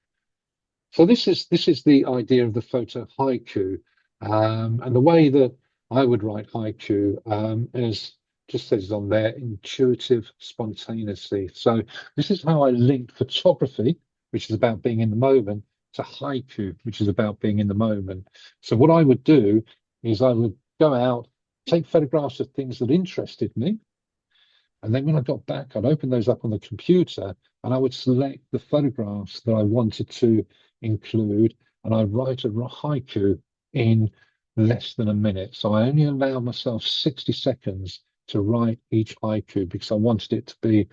So this is the idea of the photo haiku, and the way that I would write haiku is just says on there, intuitive spontaneity. So this is how I link photography, which is about being in the moment, to haiku, which is about being in the moment. So what I would do is I would go out, take photographs of things that interested me. And then when I got back, I'd open those up on the computer and I would select the photographs that I wanted to include and I'd write a haiku in less than a minute. So I only allow myself 60 seconds to write each haiku because I wanted it to be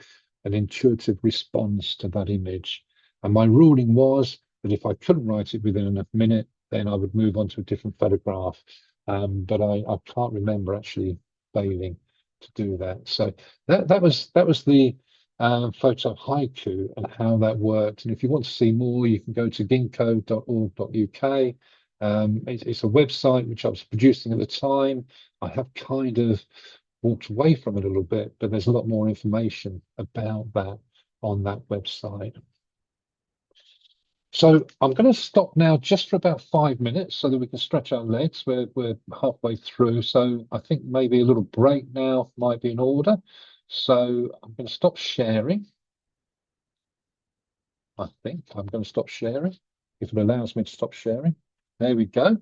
an intuitive response to that image. And my ruling was that if I couldn't write it within a minute, then I would move on to a different photograph. But I can't remember actually failing to do that. So that was the photo haiku and how that worked. And if you want to see more, you can go to ginkgo.org.uk. It's a website which I was producing at the time. I have kind of walked away from it a little bit, but there's a lot more information about that on that website. So I'm going to stop now just for about 5 minutes so that we can stretch our legs. We're halfway through, so I think maybe a little break now might be in order. So I'm going to stop sharing. I think I'm going to stop sharing if it allows me to stop sharing. There we go.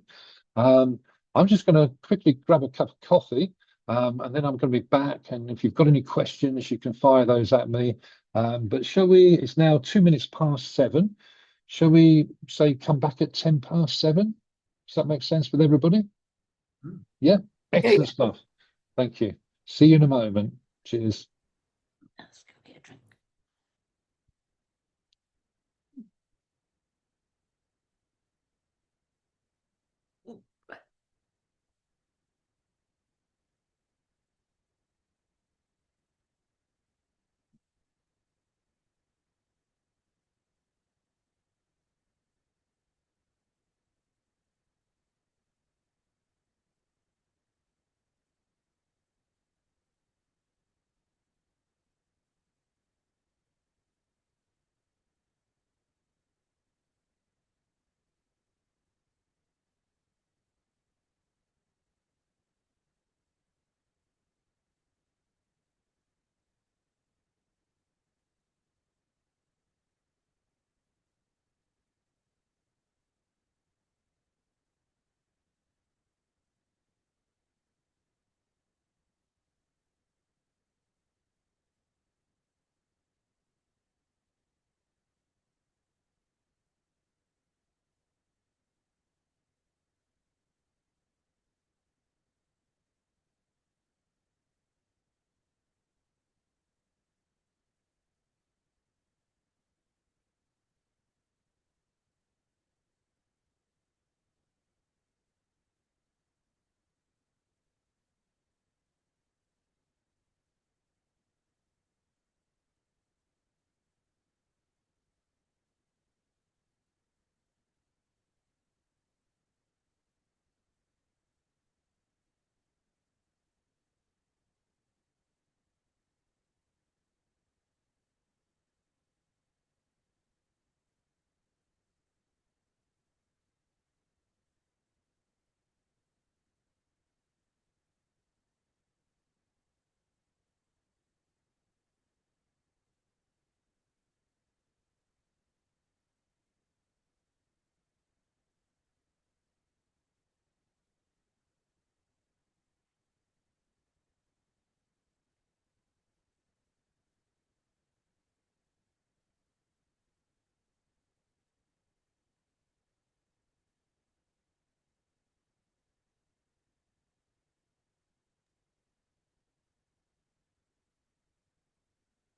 I'm just going to quickly grab a cup of coffee and then I'm going to be back. And if you've got any questions, you can fire those at me. But shall we? It's now 2 minutes past 7. Shall we say come back at 10 past 7? Does that make sense with everybody? Yeah, excellent stuff. Thank you. See you in a moment. Cheers. Let's go get a drink.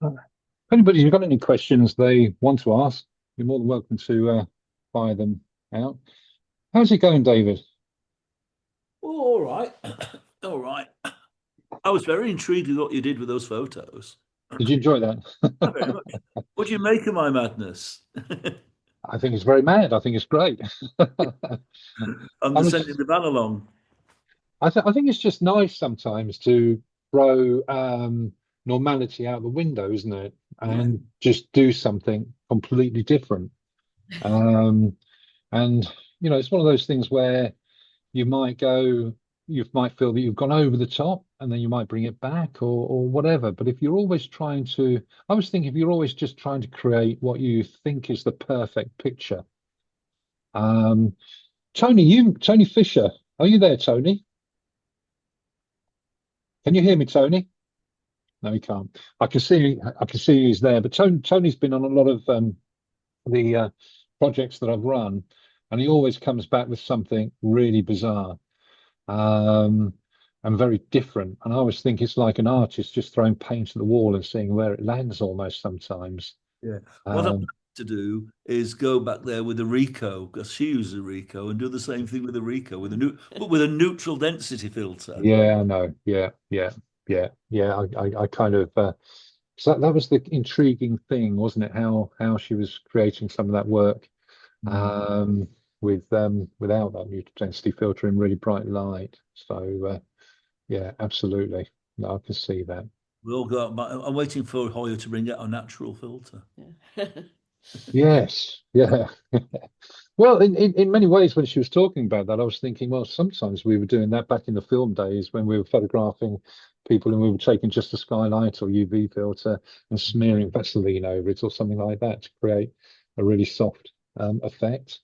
If anybody's got any questions they want to ask, you're more than welcome to fire them out. How's it going, David? All right. All right. I was very intrigued with what you did with those photos. Did you enjoy that? Very much. What do you make of my madness? I think it's very mad. I think it's great. I'm I was- sending the van along. I think it's just nice sometimes to throw normality out the window, isn't it? And just do something completely different. And it's one of those things where you might feel that you've gone over the top, and then you might bring it back or whatever. But if you're always trying to, I was thinking, if you're always just trying to create what you think is the perfect picture. Tony Fisher, are you there, Tony? Can you hear me, Tony? No, he can't. I can see he's there, but Tony's been on a lot of the projects that I've run, and he always comes back with something really bizarre and very different. And I always think it's like an artist just throwing paint at the wall and seeing where it lands almost sometimes. Yeah. What I'd like to do is go back there with a Ricoh, because she uses a Ricoh, and do the same thing with a Ricoh, but with a neutral density filter. Yeah, I know. Yeah. I kind of so that was the intriguing thing, wasn't it? How she was creating some of that work without that neutral density filter in really bright light. So yeah, absolutely. No, I can see that. We'll go out. I'm waiting for Hoya to bring out a natural filter. Yeah. Yes, yeah. Well, in many ways, when she was talking about that, I was thinking, well, sometimes we were doing that back in the film days when we were photographing people and we were taking just a skylight or UV filter and smearing Vaseline over it or something like that to create a really soft effect.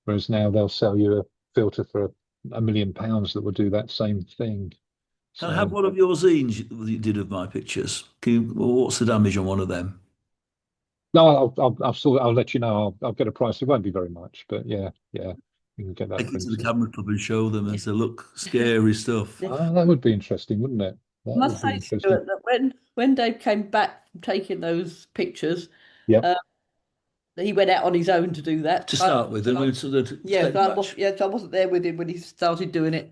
Whereas now they'll sell you a filter for £1 million that will do that same thing. Can I have one of your zines that you did of my pictures? What's the damage on one of them? No, I'll let you know. I'll get a price. It won't be very much, but yeah, you can get that. Take it to the camera club and show them and say, look, scary stuff. That would be interesting, wouldn't it? I must say, Stuart, that when Dave came back from taking those pictures, he went out on his own to do that. To start with, and we sort of so I wasn't there with him when he started doing it.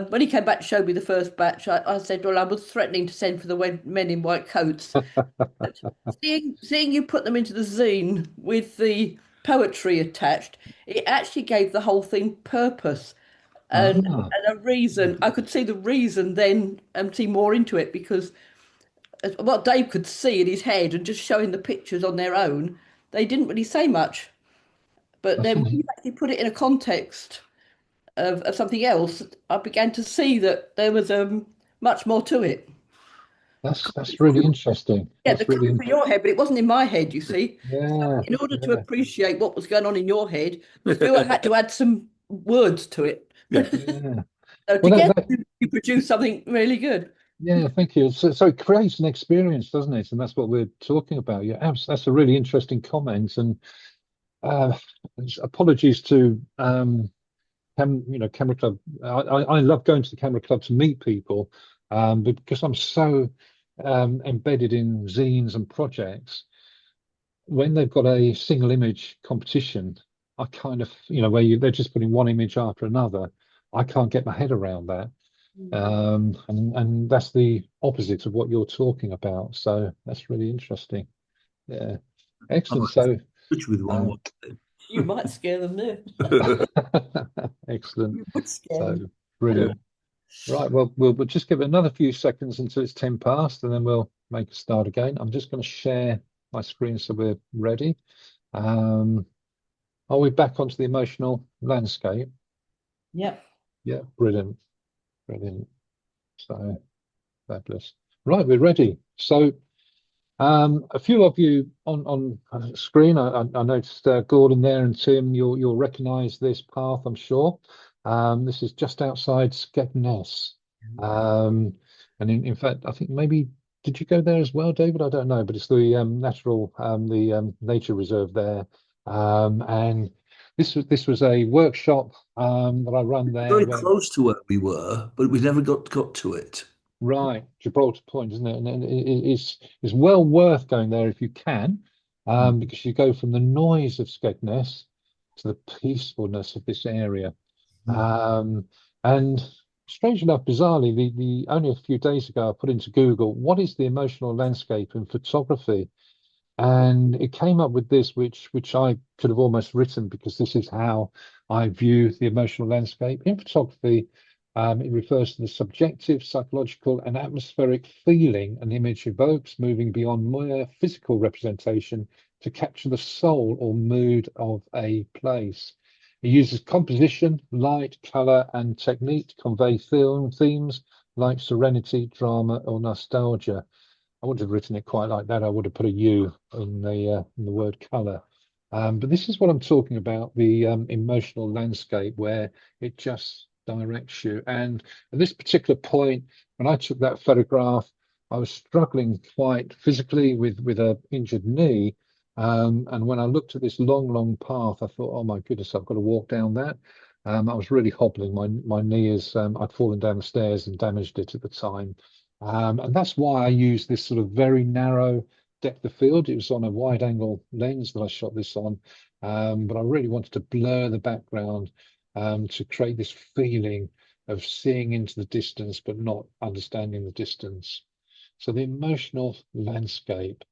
When he came back to show me the first batch, I said, well, I was threatening to send for the men in white coats. But seeing you put them into the zine with the poetry attached, it actually gave the whole thing purpose and a reason. I could see the reason then and see more into it, because what Dave could see in his head and just showing the pictures on their own, they didn't really say much. But then when you actually put it in a context of something else, I began to see that there was much more to it. That's really interesting. Yeah, that's the really in your head, but it wasn't in my head, you see. Yeah. So in order to appreciate what was going on in your head, Stuart had to add some words to it. Yeah. So together you produce something really good. Yeah, thank you. So it creates an experience, doesn't it? And that's what we're talking about. Yeah, that's a really interesting comment. And apologies to Camera Club. I love going to the Camera Club to meet people, but because I'm so embedded in zines and projects, when they've got a single image competition, I kind of, where they're just putting one image after another, I can't get my head around that. And that's the opposite of what you're talking about. So that's really interesting. Yeah, excellent. So with one. You might scare them there. Excellent. So brilliant. Right, well, we'll just give it another few seconds until it's 10 past, and then we'll make a start again. I'm just going to share my screen so we're ready. Are we back onto the emotional landscape? Yeah. Yeah, brilliant. Brilliant. So fabulous. Right, we're ready. So a few of you on screen, I noticed Gordon there and Tim, you'll recognize this path, I'm sure. This is just outside Skegness. And in fact, I think maybe, did you go there as well, David? I don't know, but it's the nature reserve there. And this was a workshop that I run there. Very close to where we were, but we never got to it. Right, Gibraltar Point, isn't it? And it's well worth going there if you can, because you go from the noise of Skegness to the peacefulness of this area. And strange enough, bizarrely, the only a few days ago I put into Google, what is the emotional landscape in photography? And it came up with this, which I could have almost written, because this is how I view the emotional landscape in photography. It refers to the subjective, psychological, and atmospheric feeling an image evokes, moving beyond mere physical representation to capture the soul or mood of a place. It uses composition, light, color, and technique to convey themes like serenity, drama, or nostalgia. I wouldn't have written it quite like that. I would have put a U in the word color. But this is what I'm talking about, the emotional landscape, where it just directs you. And at this particular point, when I took that photograph, I was struggling quite physically with a injured knee. And when I looked at this long path, I thought, oh my goodness, I've got to walk down that. I was really hobbling. My knee is, I'd fallen down the stairs and damaged it at the time. And that's why I use this sort of very narrow depth of field. It was on a wide angle lens that I shot this on, but I really wanted to blur the background to create this feeling of seeing into the distance but not understanding the distance. So the emotional landscape.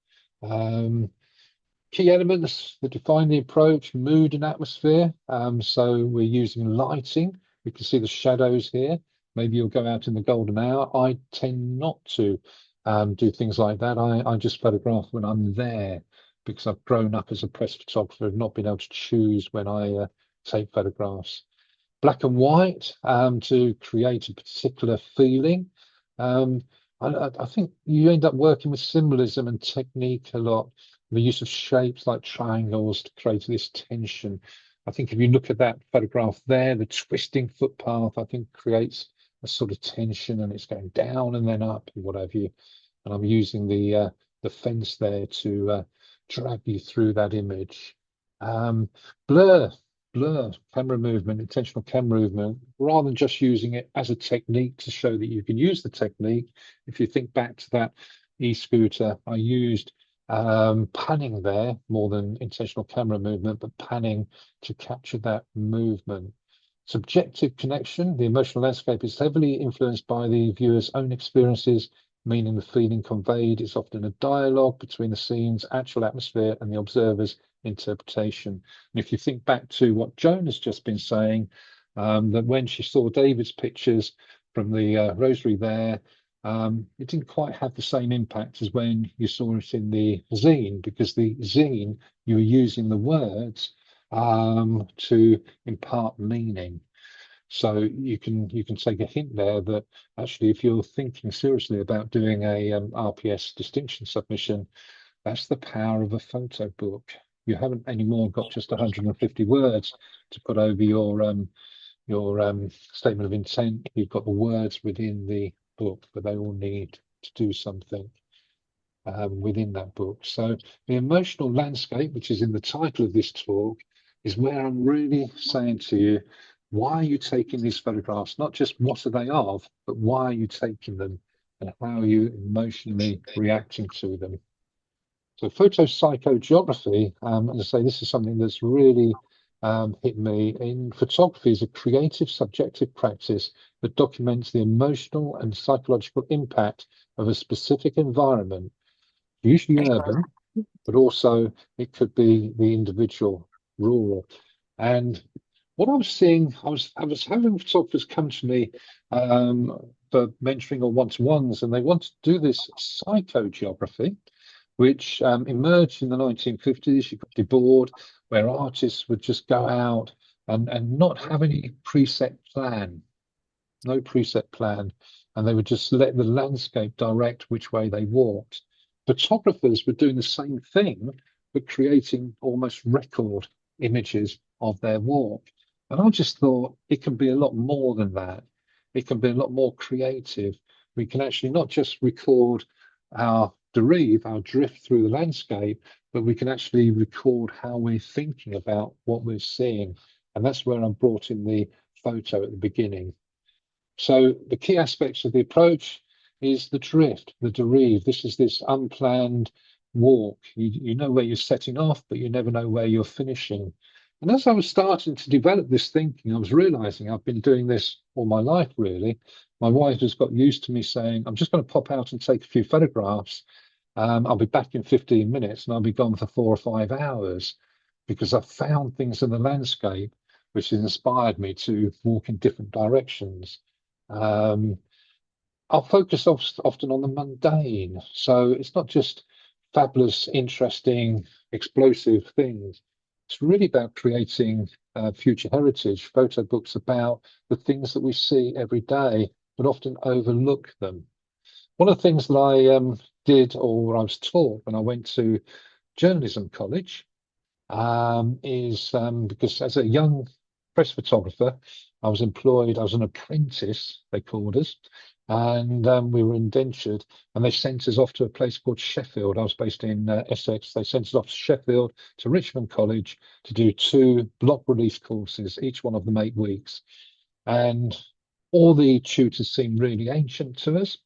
Key elements that define the approach: mood and atmosphere. So we're using lighting. We can see the shadows here. Maybe you'll go out in the golden hour. I tend not to do things like that. I just photograph when I'm there, because I've grown up as a press photographer and not been able to choose when I take photographs. Black and white to create a particular feeling. I think you end up working with symbolism and technique a lot. The use of shapes like triangles to create this tension. I think if you look at that photograph there, the twisting footpath, I think creates a sort of tension, and it's going down and then up and what have you. And I'm using the fence there to drag you through that image. Blur, camera movement, intentional camera movement, rather than just using it as a technique to show that you can use the technique. If you think back to that e-scooter, I used panning there more than intentional camera movement, but panning to capture that movement. Subjective connection. The emotional landscape is heavily influenced by the viewer's own experiences, meaning the feeling conveyed is often a dialogue between the scene's actual atmosphere and the observer's interpretation. And if you think back to what Joan has just been saying, that when she saw David's pictures from the rosary there, it didn't quite have the same impact as when you saw it in the zine, because the zine, you were using the words to impart meaning. So you can take a hint there that actually, if you're thinking seriously about doing a RPS distinction submission, that's the power of a photo book. You haven't anymore got just 150 words to put over your statement of intent. You've got the words within the book, but they all need to do something within that book. So the emotional landscape, which is in the title of this talk, is where I'm really saying to you, why are you taking these photographs? Not just what are they of, but why are you taking them, and how are you emotionally reacting to them? So photopsychogeography, as I say, this is something that's really hit me. In photography is a creative subjective practice that documents the emotional and psychological impact of a specific environment, usually urban, but also it could be the individual rural. And what I was seeing, I was having photographers come to me for mentoring or one-to-ones, and they want to do this psychogeography, which emerged in the 1950s. You've got Debord, where artists would just go out and not have any preset plan, no preset plan, and they would just let the landscape direct which way they walked. Photographers were doing the same thing, but creating almost record images of their walk. And I just thought it can be a lot more than that. It can be a lot more creative. We can actually not just record our our drift through the landscape, but we can actually record how we're thinking about what we're seeing. And that's where I brought in the photo at the beginning. So the key aspects of the approach is the drift, the derive. This is this unplanned walk. You know where you're setting off, but you never know where you're finishing. And as I was starting to develop this thinking, I was realizing I've been doing this all my life, really. My wife has got used to me saying, I'm just going to pop out and take a few photographs. I'll be back in 15 minutes and I'll be gone for 4 or 5 hours, because I've found things in the landscape which has inspired me to walk in different directions. I'll focus often on the mundane. So it's not just fabulous, interesting, explosive things. It's really about creating future heritage, photo books about the things that we see every day, but often overlook them. One of the things that I did, or I was taught when I went to journalism college, is because as a young press photographer, I was employed, I was an apprentice, they called us, and we were indentured, and they sent us off to a place called Sheffield. I was based in Essex. They sent us off to Sheffield, to Richmond College, to do 2 block release courses, each one of them 8 weeks. And all the tutors seemed really ancient to us,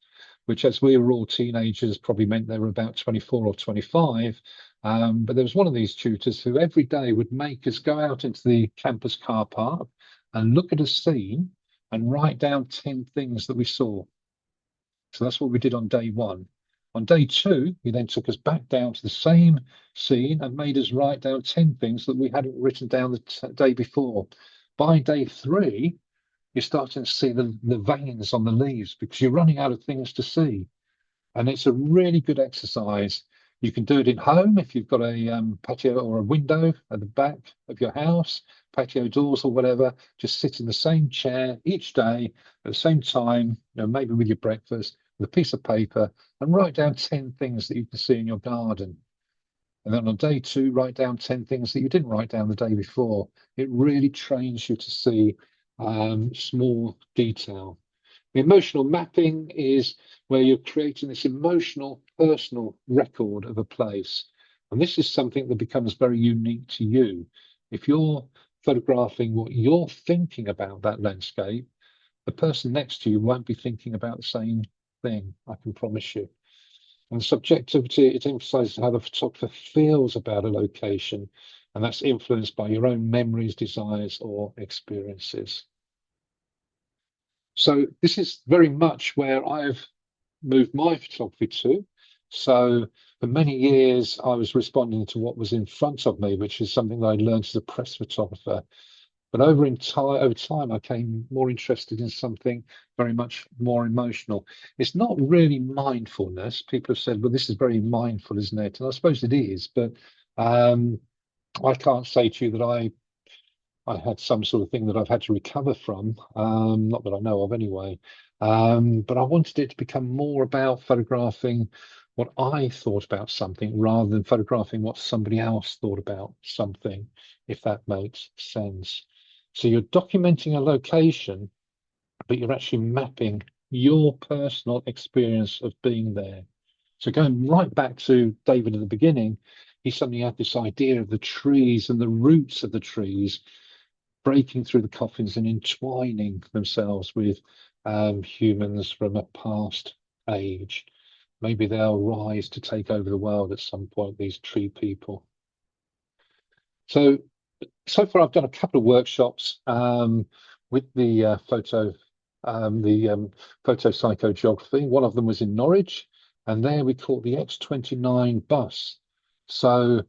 which, as we were all teenagers, probably meant they were about 24 or 25. But there was one of these tutors who every day would make us go out into the campus car park and look at a scene and write down 10 things that we saw. So that's what we did on day 1. On day 2, he then took us back down to the same scene and made us write down 10 things that we hadn't written down the day before. By day 3, you're starting to see the veins on the leaves because you're running out of things to see. And it's a really good exercise. You can do it in home if you've got a patio or a window at the back of your house, patio doors or whatever. Just sit in the same chair each day at the same time, maybe with your breakfast, with a piece of paper, and write down 10 things that you can see in your garden. And then on day 2, write down 10 things that you didn't write down the day before. It really trains you to see small detail. The emotional mapping is where you're creating this emotional, personal record of a place. And this is something that becomes very unique to you. If you're photographing what you're thinking about that landscape, the person next to you won't be thinking about the same thing, I can promise you. And subjectivity, it emphasizes how the photographer feels about a location, and that's influenced by your own memories, desires, or experiences. So this is very much where I've moved my photography to. So for many years, I was responding to what was in front of me, which is something that I learned as a press photographer. But over time, I became more interested in something very much more emotional. It's not really mindfulness. People have said, well, this is very mindful, isn't it? And I suppose it is, but I can't say to you that I had some sort of thing that I've had to recover from, not that I know of anyway. But I wanted it to become more about photographing what I thought about something rather than photographing what somebody else thought about something, if that makes sense. So you're documenting a location, but you're actually mapping your personal experience of being there. So going right back to David at the beginning, he suddenly had this idea of the trees and the roots of the trees breaking through the coffins and entwining themselves with humans from a past age. Maybe they'll rise to take over the world at some point, these tree people. So far I've done a couple of workshops with the photo psychogeography. One of them was in Norwich, and there we caught the X29 bus. So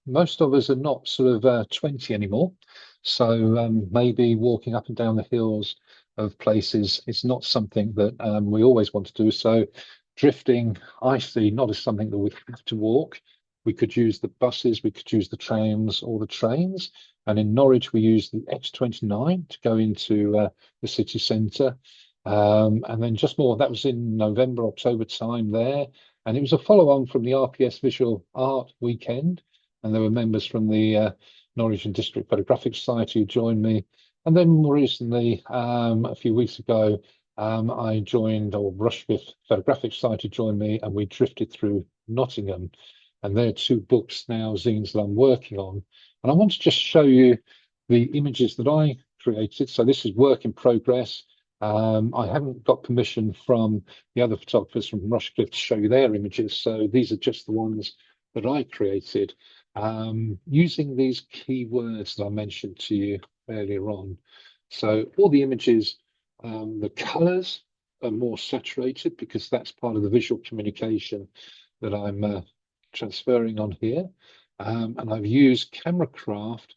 most of us are not sort of 20 anymore. So maybe walking up and down the hills of places is not something that we always want to do. So drifting, I see not as something that we have to walk. We could use the buses, we could use the trams or the trains. And in Norwich, we used the X29 to go into the city centre. And then just more, that was in November, October time there. And it was a follow-on from the RPS Visual Art Weekend. And there were members from the Norwich and District Photographic Society who joined me. And then more recently, a few weeks ago, I joined, or Rushcliffe Photographic Society joined me, and we drifted through Nottingham. And there are 2 books now, zines, that I'm working on. And I want to just show you the images that I created. So this is work in progress. I haven't got permission from the other photographers from Rushcliffe to show you their images, so these are just the ones that I created using these keywords that I mentioned to you earlier on. So all the images, the colors are more saturated because that's part of the visual communication that I'm transferring on here. And I've used camera craft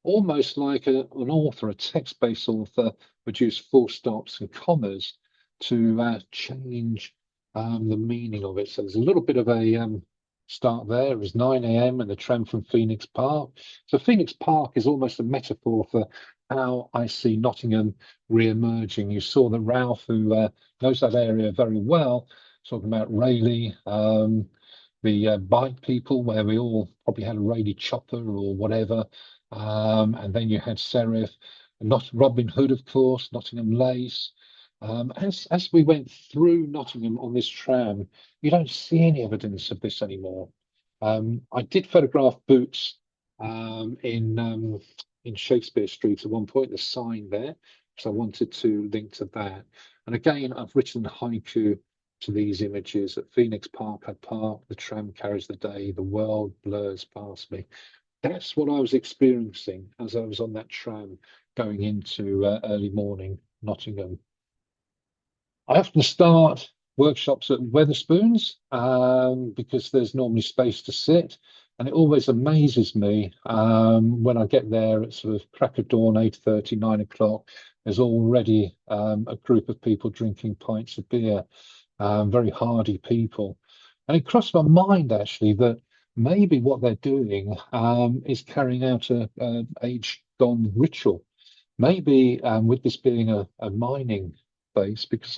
almost like an author, a text-based author, would use full stops and commas to change the meaning of it. So there's a little bit of a start there. It was 9 a.m. and the tram from Phoenix Park. So Phoenix Park is almost a metaphor for how I see Nottingham re-emerging. You saw that Ralph, who knows that area very well, talking about Rayleigh, the bike people, where we all probably had a Rayleigh chopper or whatever. And then you had Serif, not Robin Hood, of course, Nottingham Lace. As we went through Nottingham on this tram, you don't see any evidence of this anymore. I did photograph boots in Shakespeare Street at one point, the sign there, so I wanted to link to that. And again, I've written haiku to these images. At Phoenix Park, I park, the tram carries the day, the world blurs past me. That's what I was experiencing as I was on that tram going into early morning Nottingham. I often start workshops at Wetherspoons because there's normally space to sit, and it always amazes me when I get there at sort of crack of dawn, 8:30, 9 o'clock. There's already a group of people drinking pints of beer, very hardy people. And it crossed my mind actually that maybe what they're doing is carrying out a age-gone ritual. Maybe with this being a mining base, because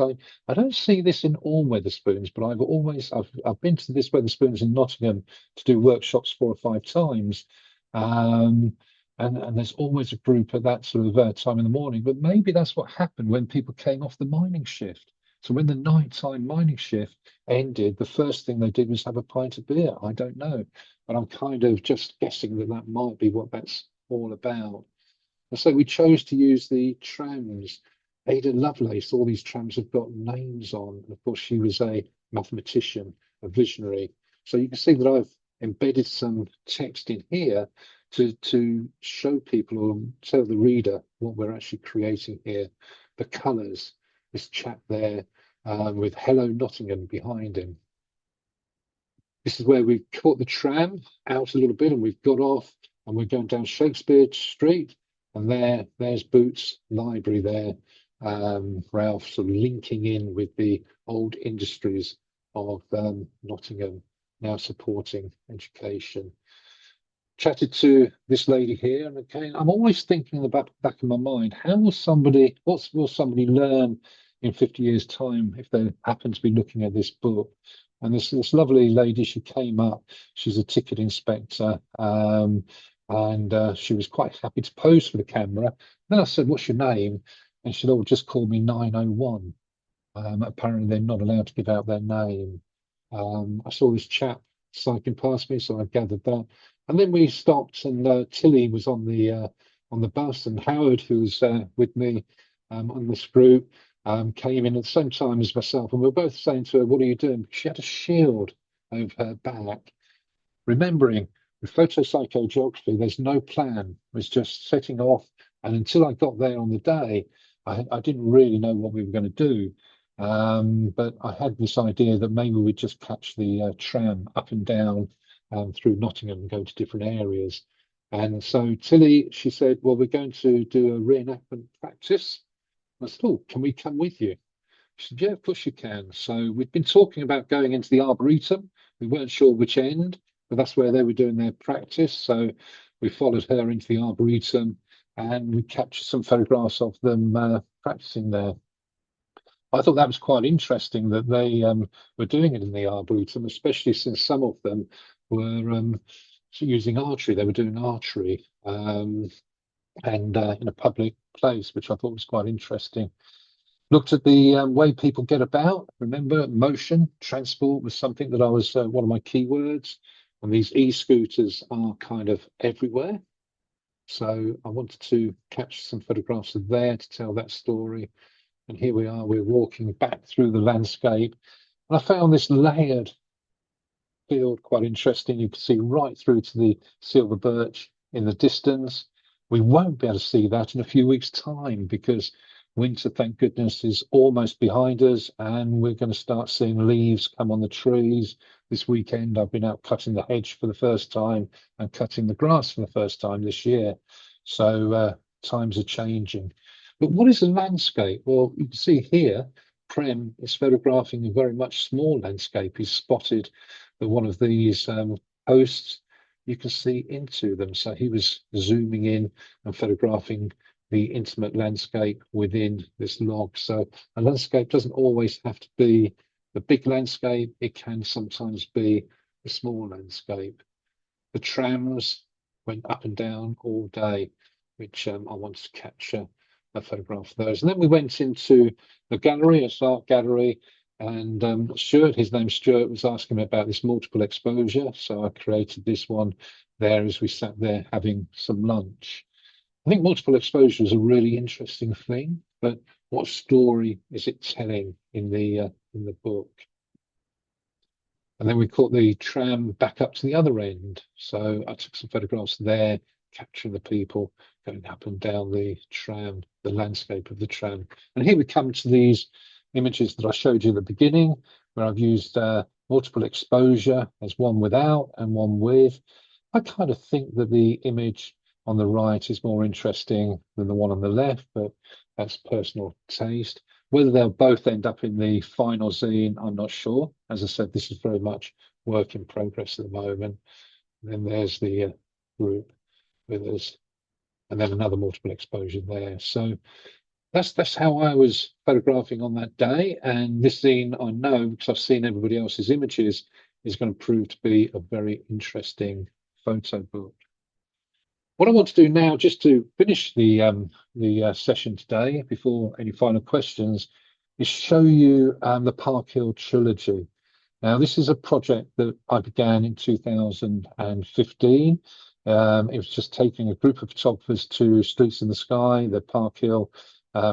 I don't see this in all Wetherspoons, but I've been to this Wetherspoons in Nottingham to do workshops 4 or 5 times, and there's always a group at that sort of time in the morning. But maybe that's what happened when people came off the mining shift. So when the nighttime mining shift ended, the first thing they did was have a pint of beer. I don't know, but I'm kind of just guessing that that might be what that's all about. And so we chose to use the trams. Ada Lovelace, all these trams have got names on. And of course, she was a mathematician, a visionary. So you can see that I've embedded some text in here to show people or tell the reader what we're actually creating here. The colours, this chap there with Hello Nottingham behind him. This is where we've caught the tram out a little bit and we've got off and we're going down Shakespeare Street. And there's Boots Library there. Ralph sort of linking in with the old industries of Nottingham, now supporting education. Chatted to this lady here, and again, I'm always thinking in the back of my mind, what will somebody learn in 50 years' time if they happen to be looking at this book? And this lovely lady, she came up, she's a ticket inspector, and she was quite happy to pose for the camera. Then I said, "What's your name?" And she said, "Oh, just call me 901." Apparently, they're not allowed to give out their name. I saw this chap cycling past me, so I gathered that. And then we stopped, and Tilly was on the bus, and Howard, who was with me on this group, came in at the same time as myself, and we were both saying to her, "What are you doing?" She had a shield over her back, remembering with photopsychogeography, there's no plan. It was just setting off, and until I got there on the day, I didn't really know what we were going to do. But I had this idea that maybe we'd just catch the tram up and down through Nottingham and go to different areas. And so Tilly, she said, "Well, we're going to do a reenactment practice." I said, "Oh, can we come with you?" She said, "Yeah, of course you can." So we'd been talking about going into the Arboretum. We weren't sure which end, but that's where they were doing their practice. So we followed her into the Arboretum and we captured some photographs of them practicing there. I thought that was quite interesting that they were doing it in the Arboretum, especially since some of them were using archery. They were doing archery and in a public place, which I thought was quite interesting. Looked at the way people get about. Remember, motion, transport was something that I was one of my keywords. And these e-scooters are kind of everywhere. So I wanted to capture some photographs of there to tell that story. And here we are, we're walking back through the landscape. And I found this layered field quite interesting. You can see right through to the silver birch in the distance. We won't be able to see that in a few weeks' time because winter, thank goodness, is almost behind us, and we're going to start seeing leaves come on the trees. This weekend, I've been out cutting the hedge for the first time and cutting the grass for the first time this year. So times are changing. But what is a landscape? Well, you can see here, Prem is photographing a very much small landscape. He's spotted that one of these posts, you can see into them. So he was zooming in and photographing the intimate landscape within this log. So a landscape doesn't always have to be the big landscape. It can sometimes be a small landscape. The trams went up and down all day, which I wanted to capture a photograph of those. And then we went into the gallery, a art gallery, and Stuart, his name's Stuart, was asking me about this multiple exposure. So I created this one there as we sat there having some lunch. I think multiple exposure is a really interesting thing, but what story is it telling in the book? And then we caught the tram back up to the other end. So I took some photographs there, capturing the people going up and down the tram, the landscape of the tram. And here we come to these images that I showed you at the beginning, where I've used multiple exposure as one without and one with. I kind of think that the image on the right is more interesting than the one on the left, but that's personal taste. Whether they'll both end up in the final zine, I'm not sure. As I said, this is very much work in progress at the moment. And then there's the group with us, and then another multiple exposure there. So that's how I was photographing on that day. And this zine, I know, because I've seen everybody else's images, is going to prove to be a very interesting photo book. What I want to do now, just to finish the session today, before any final questions, is show you the Park Hill trilogy. Now, this is a project that I began in 2015. It was just taking a group of photographers to Streets in the Sky, the Park Hill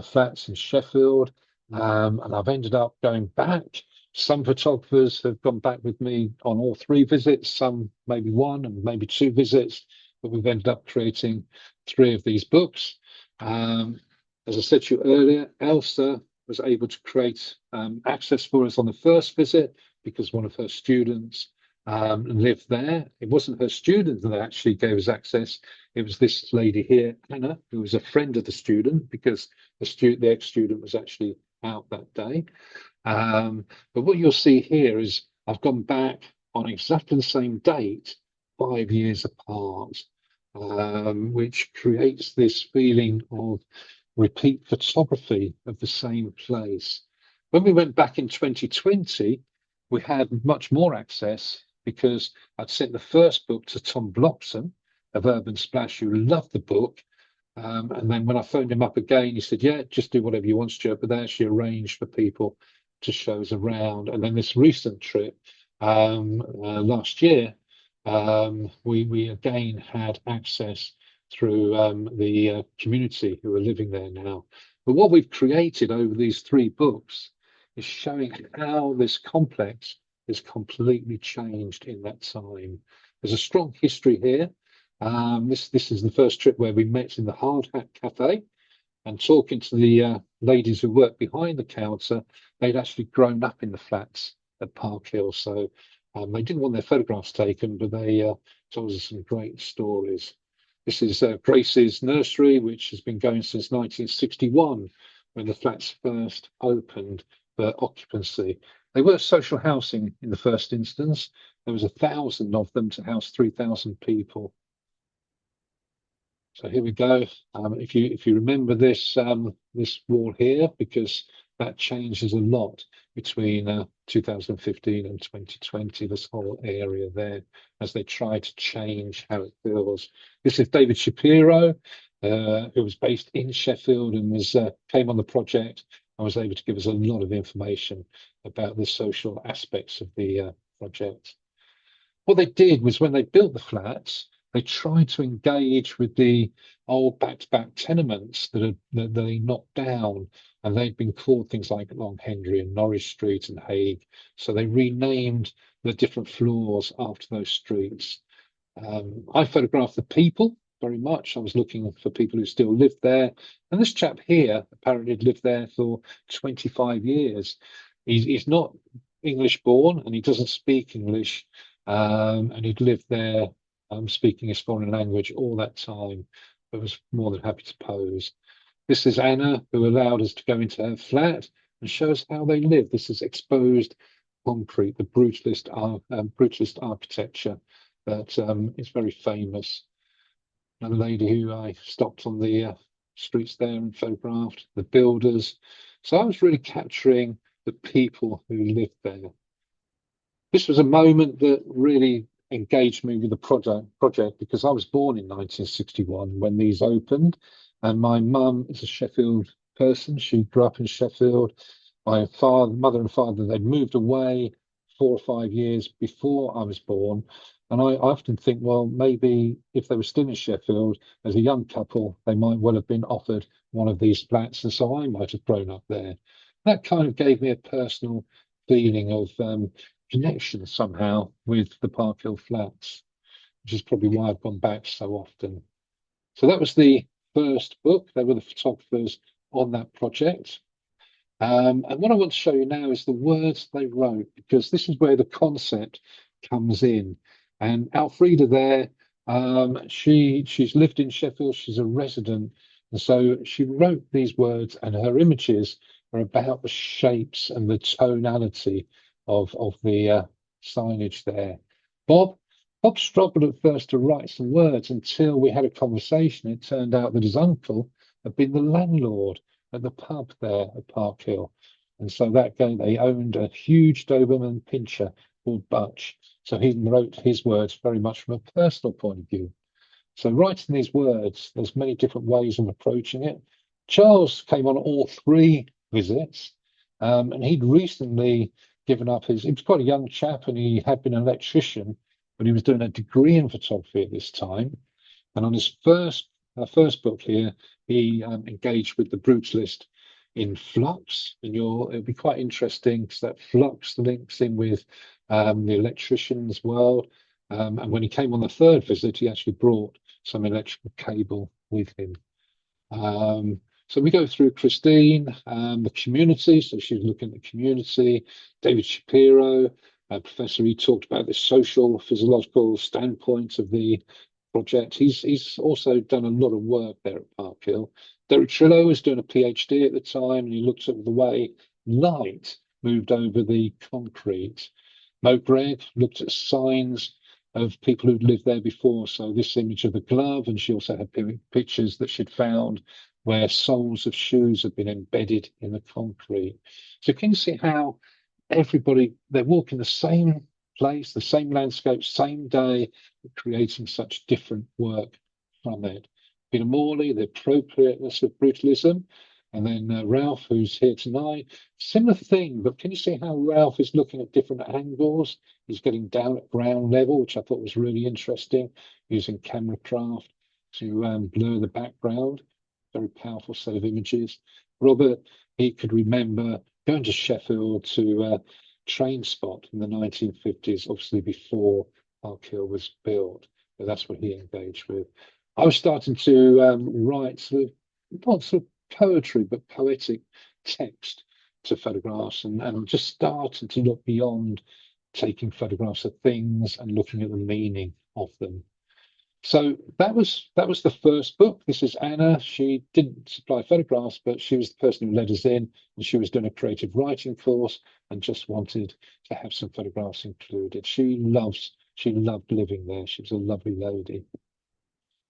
flats in Sheffield, and I've ended up going back. Some photographers have gone back with me on all 3 visits, some maybe 1 and maybe 2 visits, but we've ended up creating 3 of these books. As I said to you earlier, Elsa was able to create access for us on the first visit because one of her students lived there. It wasn't her student that actually gave us access. It was this lady here, Anna, who was a friend of the student because the ex-student was actually out that day. But what you'll see here is I've gone back on exactly the same date, 5 years apart, which creates this feeling of repeat photography of the same place. When we went back in 2020, we had much more access because I'd sent the first book to Tom Bloxham of Urban Splash, who loved the book. And then when I phoned him up again, he said, yeah, just do whatever you want, Stuart, but they actually arranged for people to show us around. And then this recent trip last year, we again had access through the community who are living there now. But what we've created over these 3 books is showing how this complex has completely changed in that time. There's a strong history here. This is the first trip where we met in the Hard Hat Cafe, and talking to the ladies who worked behind the counter, they'd actually grown up in the flats at Park Hill. So they didn't want their photographs taken, but they told us some great stories. This is Grace's nursery, which has been going since 1961, when the flats first opened for occupancy. They were social housing in the first instance. There was 1,000 of them to house 3,000 people. So here we go. If you remember this this wall here, because that changes a lot between 2015 and 2020, this whole area there, as they try to change how it feels. This is David Shapiro, who was based in Sheffield and came on the project and was able to give us a lot of information about the social aspects of the project. What they did was when they built the flats, They tried to engage with the old back-to-back tenements that they knocked down, and they'd been called things like Long Henry and Norris Street and Hague. So they renamed the different floors after those streets. I photographed the people very much. I was looking for people who still lived there. And this chap here apparently had lived there for 25 years. He's not English born and he doesn't speak English. And he'd lived there speaking his foreign language all that time, but was more than happy to pose. This is Anna, who allowed us to go into her flat and show us how they live. This is exposed concrete, the brutalist architecture that is very famous. Another lady who I stopped on the streets there and photographed, the builders. So I was really capturing the people who lived there. This was a moment that really engaged me with the project because I was born in 1961 when these opened, and my mum is a Sheffield person. She grew up in Sheffield. My mother and father, they'd moved away 4 or 5 years before I was born. And I often think, well, maybe if they were still in Sheffield as a young couple, they might well have been offered one of these flats, and so I might have grown up there. That kind of gave me a personal feeling of connection somehow with the Park Hill flats, which is probably why I've gone back so often. So that was the first book. They were the photographers on that project. And what I want to show you now is the words they wrote, because this is where the concept comes in. And Alfreda there, she's lived in Sheffield, she's a resident. And so she wrote these words, and her images are about the shapes and the tonality of the signage there. Bob struggled at first to write some words until we had a conversation. It turned out that his uncle had been the landlord at the pub there at Park Hill. And so they owned a huge Doberman pinscher called Butch. So he wrote his words very much from a personal point of view. So writing these words, there's many different ways of approaching it. Charles came on all 3 visits, and he'd recently given up he was quite a young chap, and he had been an electrician, but he was doing a degree in photography at this time. And on his first book here, he engaged with the brutalist in flux, and it'll be quite interesting because that flux links in with the electrician's world. And when he came on the 3rd visit, he actually brought some electrical cable with him. So we go through Christine, the community. So she's looking at the community. David Shapiro, professor, he talked about the social, physiological standpoint of the project. He's also done a lot of work there at Park Hill. Derek Trillo was doing a PhD at the time, and he looked at the way light moved over the concrete. Mo Gregg looked at signs of people who'd lived there before. So this image of the glove, and she also had pictures that she'd found where soles of shoes had been embedded in the concrete. So can you see how they're walking the same place, the same landscape, same day, creating such different work from it. Peter Morley, the appropriateness of brutalism, and then Ralph, who's here tonight, similar thing, but can you see how Ralph is looking at different angles? He's getting down at ground level, which I thought was really interesting, using camera craft to blur the background. Very powerful set of images. Robert, he could remember going to Sheffield to train spot in the 1950s, obviously before Park Hill was built, but that's what he engaged with. I was starting to write not sort of poetry, but poetic text to photographs, and I'm just starting to look beyond taking photographs of things and looking at the meaning of them. So that was the first book. This is Anna. She didn't supply photographs, but she was the person who led us in, and she was doing a creative writing course and just wanted to have some photographs included. She loved living there. She was a lovely lady.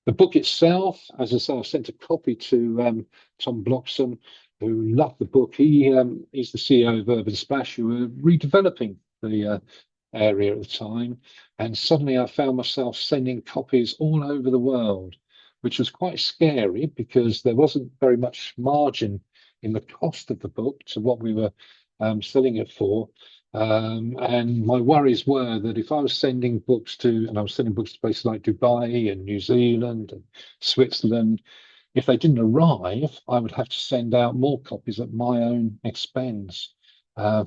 The book itself, as I say, I sent a copy to Tom Bloxham, who loved the book. He's the CEO of Urban Splash, who were redeveloping the area at the time, and suddenly I found myself sending copies all over the world, which was quite scary because there wasn't very much margin in the cost of the book to what we were selling it for. And my worries were that if I was sending books to, and I was sending books to places like Dubai and New Zealand and Switzerland, if they didn't arrive, I would have to send out more copies at my own expense.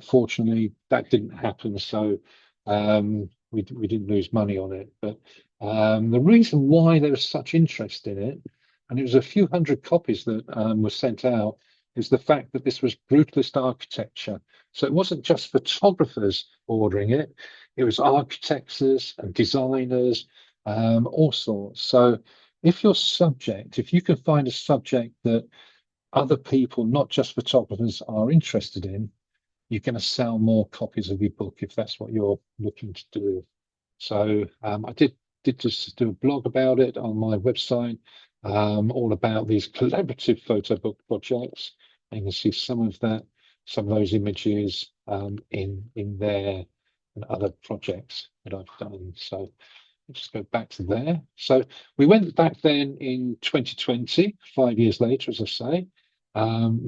Fortunately, that didn't happen, so we didn't lose money on it. But the reason why there was such interest in it, and it was a few hundred copies that were sent out, is the fact that this was brutalist architecture. So it wasn't just photographers ordering it, it was architects and designers, all sorts. So if if you can find a subject that other people, not just photographers, are interested in, you're going to sell more copies of your book if that's what you're looking to do. So I did just do a blog about it on my website, all about these collaborative photo book projects. And you can see some of those images in there and other projects that I've done. So let's just go back to there. So we went back then in 2020, 5 years later, as I say.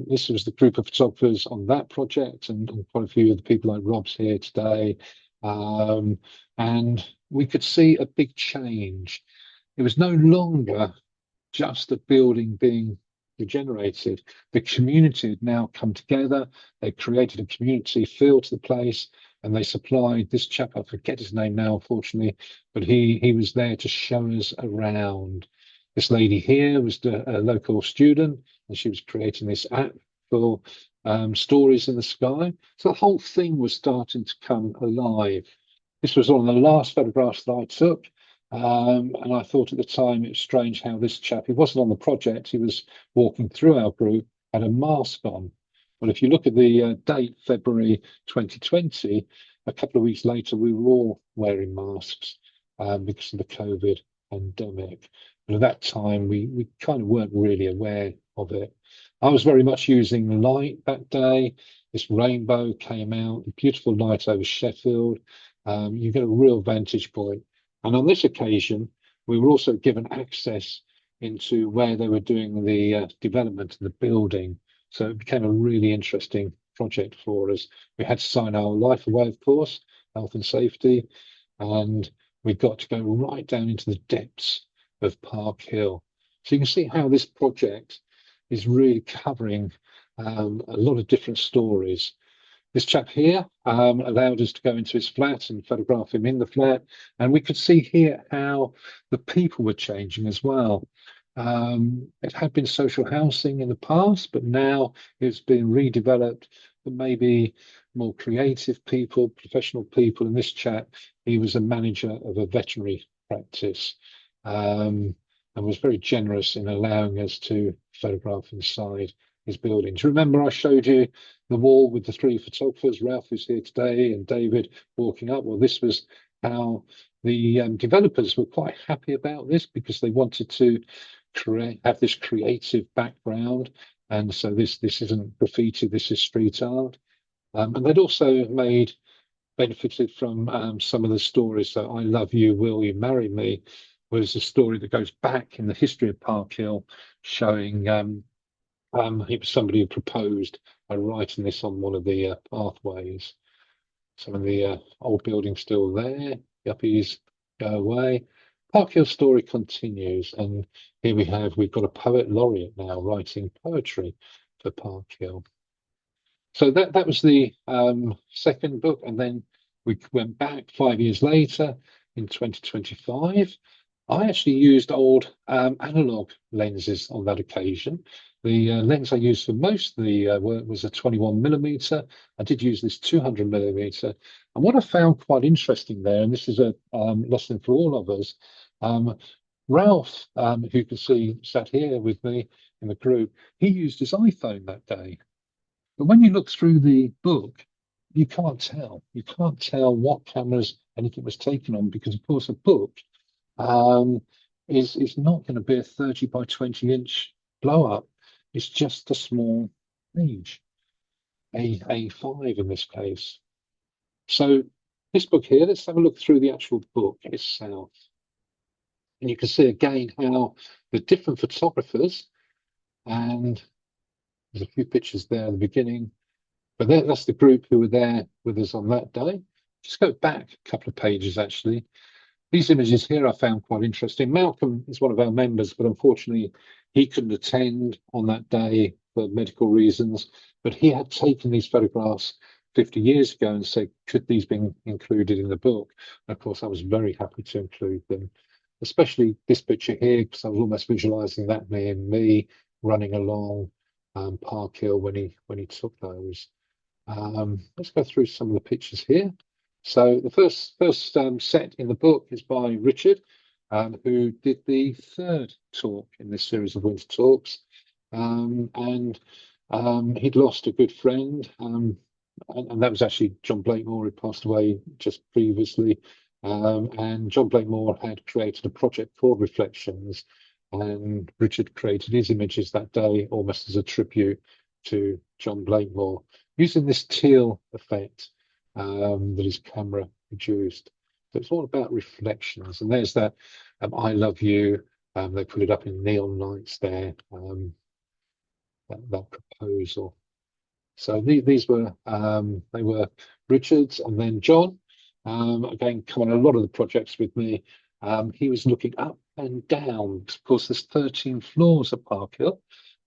This was the group of photographers on that project, and quite a few of the people like Rob's here today. And we could see a big change. It was no longer just a building being regenerated. The community had now come together. They created a community feel to the place, and they supplied this chap, I forget his name now, unfortunately, but he was there to show us around. This lady here was a local student, and she was creating this app for stories in the sky. So the whole thing was starting to come alive. This was one of the last photographs that I took. And I thought at the time it was strange how this chap, he wasn't on the project, he was walking through our group, had a mask on. Well, if you look at the date, February 2020, a couple of weeks later, we were all wearing masks because of the COVID pandemic. But at that time, we kind of weren't really aware of it. I was very much using light that day. This rainbow came out, a beautiful night over Sheffield. You get a real vantage point. And on this occasion, we were also given access into where they were doing the development of the building. So it became a really interesting project for us. We had to sign our life away, of course, health and safety, and we got to go right down into the depths of Park Hill. So you can see how this project is really covering a lot of different stories. This chap here allowed us to go into his flat and photograph him in the flat. And we could see here how the people were changing as well. It had been social housing in the past, but now it's been redeveloped for maybe more creative people, professional people. And this chap, he was a manager of a veterinary practice and was very generous in allowing us to photograph inside his buildings. Remember, I showed you the wall with the three photographers, Ralph is here today, and David walking up. Well, this was how the developers were quite happy about this because they wanted to have this creative background. And so this isn't graffiti, this is street art. And they'd also benefited from some of the stories. So I Love You, Will You Marry Me was a story that goes back in the history of Park Hill, showing he was somebody who proposed by writing this on one of the pathways. Some of the old buildings still there. Yuppies go away. Park Hill story continues, and here we've got a poet laureate now writing poetry for Park Hill. So that was the second book, and then we went back 5 years later in 2025. I actually used old analog lenses on that occasion. The lens I used for most of the work was a 21mm. I did use this 200mm. And what I found quite interesting there, and this is a lesson for all of us, Ralph, who you can see sat here with me in the group, he used his iPhone that day. But when you look through the book, you can't tell. You can't tell what cameras anything was taken on because, of course, a book is not going to be a 30 by 20 inch blow up. It's just a small page, A5 in this case. So this book here, let's have a look through the actual book itself. And you can see again how the different photographers, and there's a few pictures there at the beginning, But that's the group who were there with us on that day. Just go back a couple of pages, actually. These images here I found quite interesting. Malcolm is one of our members, but unfortunately he couldn't attend on that day for medical reasons. But he had taken these photographs 50 years ago and said, could these be included in the book? And of course, I was very happy to include them, especially this picture here, because I was almost visualizing that me running along Park Hill when he took those. Let's go through some of the pictures here. So the first set in the book is by Richard, who did the third talk in this series of winter talks. And he'd lost a good friend, and that was actually John Blakemore, who passed away just previously. And John Blakemore had created a project called Reflections, and Richard created his images that day almost as a tribute to John Blakemore, using this teal effect that his camera produced. So it's all about reflections. And there's that I love you. They put it up in neon lights there, that proposal. So these were they were Richard's, and then John, again, come on a lot of the projects with me. He was looking up and down. Of course, there's 13 floors at Park Hill.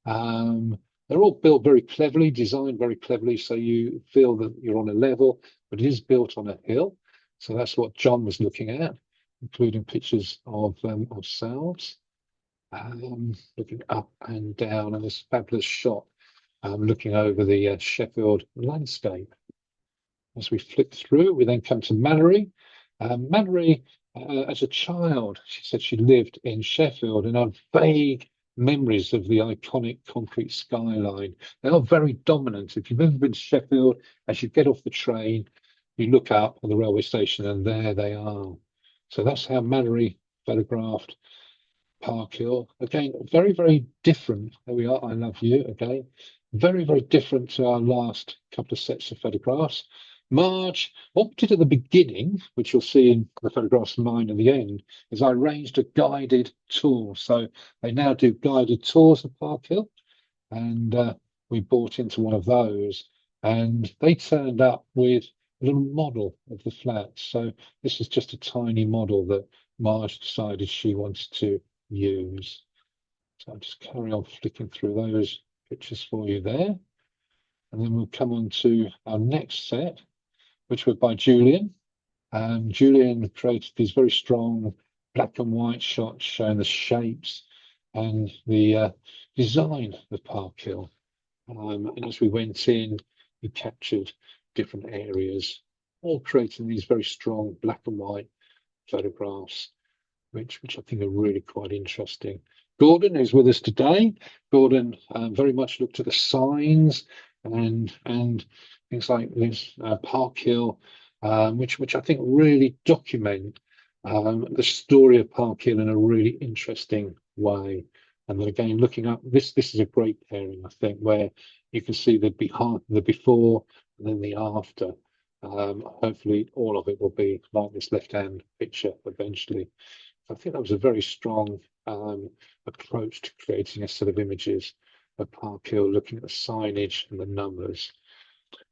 They're all built very cleverly, designed very cleverly, so you feel that you're on a level, but it is built on a hill. So that's what John was looking at, including pictures of ourselves, looking up and down, and this fabulous shot looking over the Sheffield landscape. As we flick through, we then come to Mallory. Mallory, as a child, she said she lived in Sheffield, and had vague memories of the iconic concrete skyline. They are very dominant. If you've ever been to Sheffield, as you get off the train, you look up at the railway station and there they are. So that's how Mallory photographed Park Hill. Again, very, very different. There we are, I love you again. Very, very different to our last couple of sets of photographs. Marge, what we did at the beginning, which you'll see in the photographs of mine at the end, is I arranged a guided tour. So they now do guided tours of Park Hill, and we bought into one of those, and they turned up with a little model of the flat. So this is just a tiny model that Marge decided she wanted to use. So I'll just carry on flicking through those pictures for you there. And then we'll come on to our next set, which were by Julian. Julian created these very strong black and white shots showing the shapes and the design of Park Hill. And as we went in, we captured different areas, all creating these very strong black and white photographs, which I think are really quite interesting. Gordon is with us today. Gordon very much looked at the signs and things like this Park Hill, which I think really document the story of Park Hill in a really interesting way. And then again, looking up this is a great pairing, I think, where you can see the before and then the after. Hopefully all of it will be like this left-hand picture eventually. I think that was a very strong approach to creating a set of images of Park Hill, looking at the signage and the numbers.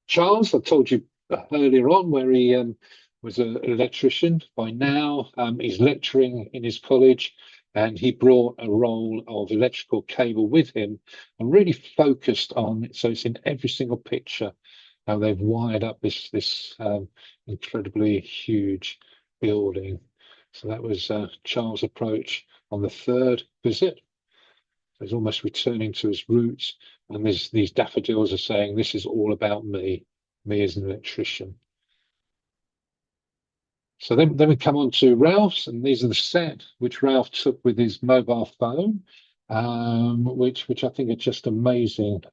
Charles, I told you earlier on where he was an electrician. By now, he's lecturing in his college, and he brought a roll of electrical cable with him and really focused on it. So it's in every single picture how they've wired up this incredibly huge building. So that was Charles' approach on the third visit. So he's almost returning to his roots, and these daffodils are saying, this is all about me as an electrician. So then we come on to Ralph's, and these are the set which Ralph took with his mobile phone, which I think are just amazing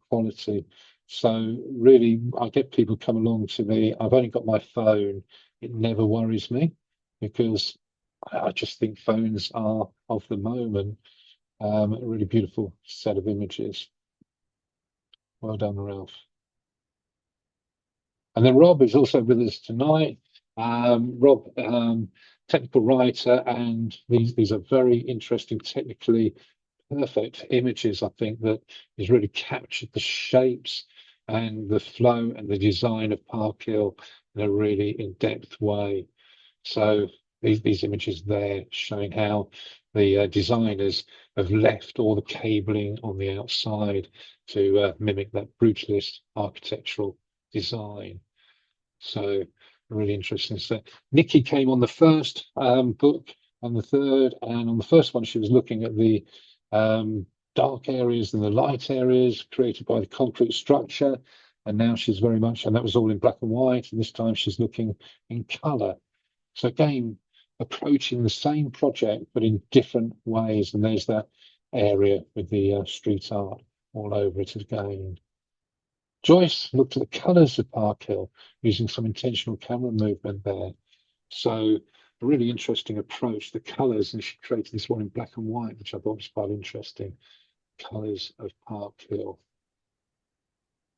quality. So really, I get people come along to me. I've only got my phone. It never worries me, because I just think phones are of the moment. A really beautiful set of images. Well done, Ralph. And then Rob is also with us tonight. Rob, technical writer, and these are very interesting, technically perfect images, I think, that he's really captured the shapes and the flow and the design of Park Hill in a really in-depth way. So these images there showing how the designers have left all the cabling on the outside to mimic that brutalist architectural design. So really interesting. So Nikki came on the first book and the third, and on the first one she was looking at the dark areas and the light areas created by the concrete structure, and now she's very much, and that was all in black and white, and this time she's looking in colour. So again, approaching the same project but in different ways, and there's that area with the street art all over it again. Joyce looked at the colours of Park Hill using some intentional camera movement there. So a really interesting approach, the colours, and she created this one in black and white, which I thought was quite interesting. Colours of Park Hill.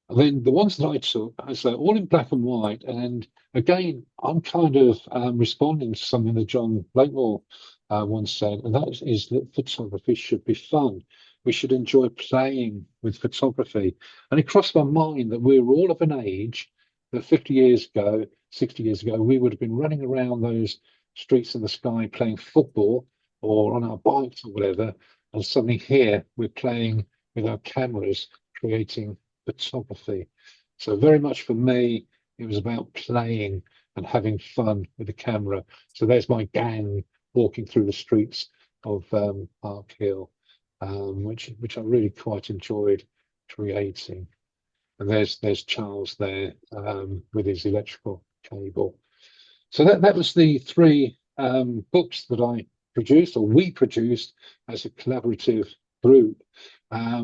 And then the ones that I took, as they're all in black and white, and again, I'm kind of responding to something that John Blakemore once said, and that is that photography should be fun. We should enjoy playing with photography. And it crossed my mind that we're all of an age that 50 years ago, 60 years ago, we would have been running around those streets in the sky playing football or on our bikes or whatever. And suddenly here we're playing with our cameras, creating photography. So very much for me, it was about playing and having fun with the camera. So there's my gang walking through the streets of Park Hill, which I really quite enjoyed creating. And there's Charles there with his electrical cable. So that was the three books that I produced, or we produced as a collaborative group,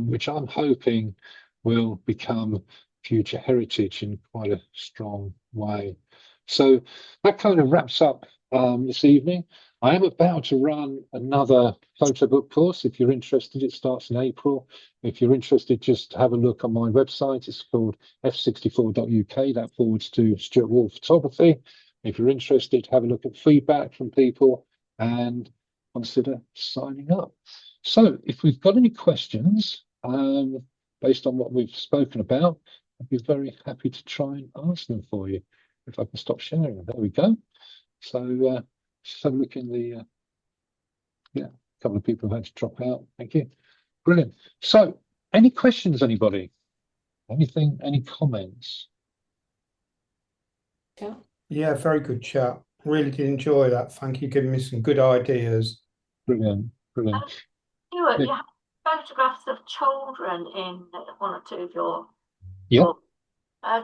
which I'm hoping will become future heritage in quite a strong way. So that kind of wraps up this evening. I am about to run another photo book course. If you're interested, it starts in April. If you're interested, just have a look on my website. It's called f64.uk. That forwards to Stewart Wall Photography. If you're interested, have a look at feedback from people and consider signing up. So if we've got any questions, based on what we've spoken about, I'd be very happy to try and answer them for you. If I can stop sharing them. There we go. So just have a look in the, yeah, a couple of people have had to drop out. Thank you. Brilliant. So any questions, anybody? Anything, any comments? Yeah, very good chat. Really did enjoy that. Thank you, giving me some good ideas. Brilliant, brilliant. Stuart, you have photographs of children in one or two of your books.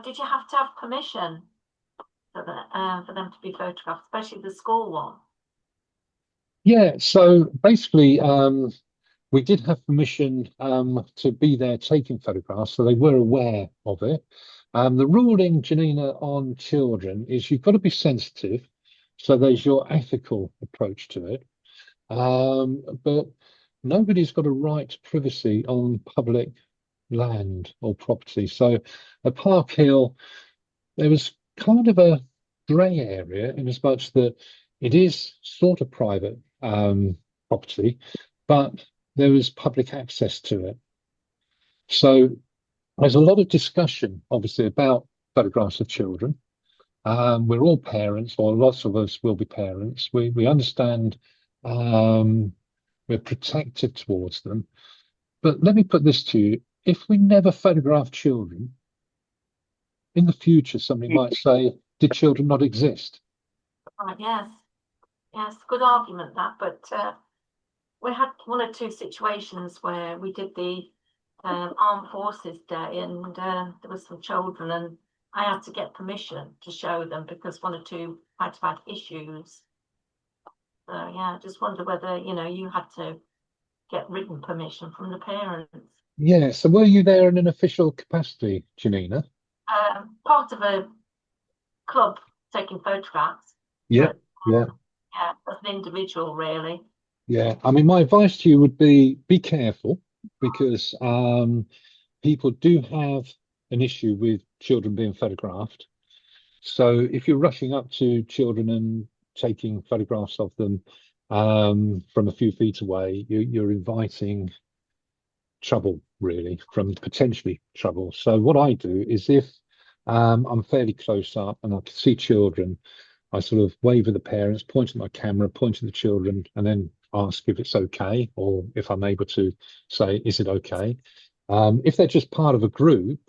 Did you have to have permission for them to be photographed, especially the school one? Yeah, so basically, we did have permission to be there taking photographs, so they were aware of it. The ruling, Janina, on children is you've got to be sensitive, so there's your ethical approach to it. But nobody's got a right to privacy on public land or property. So at Park Hill, there was kind of a grey area in as much that it is sort of private property, but there was public access to it. So there's a lot of discussion, obviously, about photographs of children. We're all parents, or lots of us will be parents. We understand we're protective towards them. But let me put this to you. If we never photograph children, in the future, somebody might say, did children not exist? Yes, good argument that. But we had one or two situations where we did the Armed Forces Day, and there was some children, and I had to get permission to show them because one or two had had issues. So yeah, I just wonder whether you had to get written permission from the parents. Yeah. So were you there in an official capacity, Janina? Part of a club taking photographs. Yeah. But, yeah, as an individual, really. Yeah. I mean, my advice to you would be careful, because people do have an issue with children being photographed. So if you're rushing up to children and taking photographs of them from a few feet away, you're inviting trouble really from potentially trouble. So what I do is if I'm fairly close up and I can see children, I sort of wave at the parents, point at my camera, point at the children, and then ask if it's okay, or if I'm able to say, is it okay? If they're just part of a group,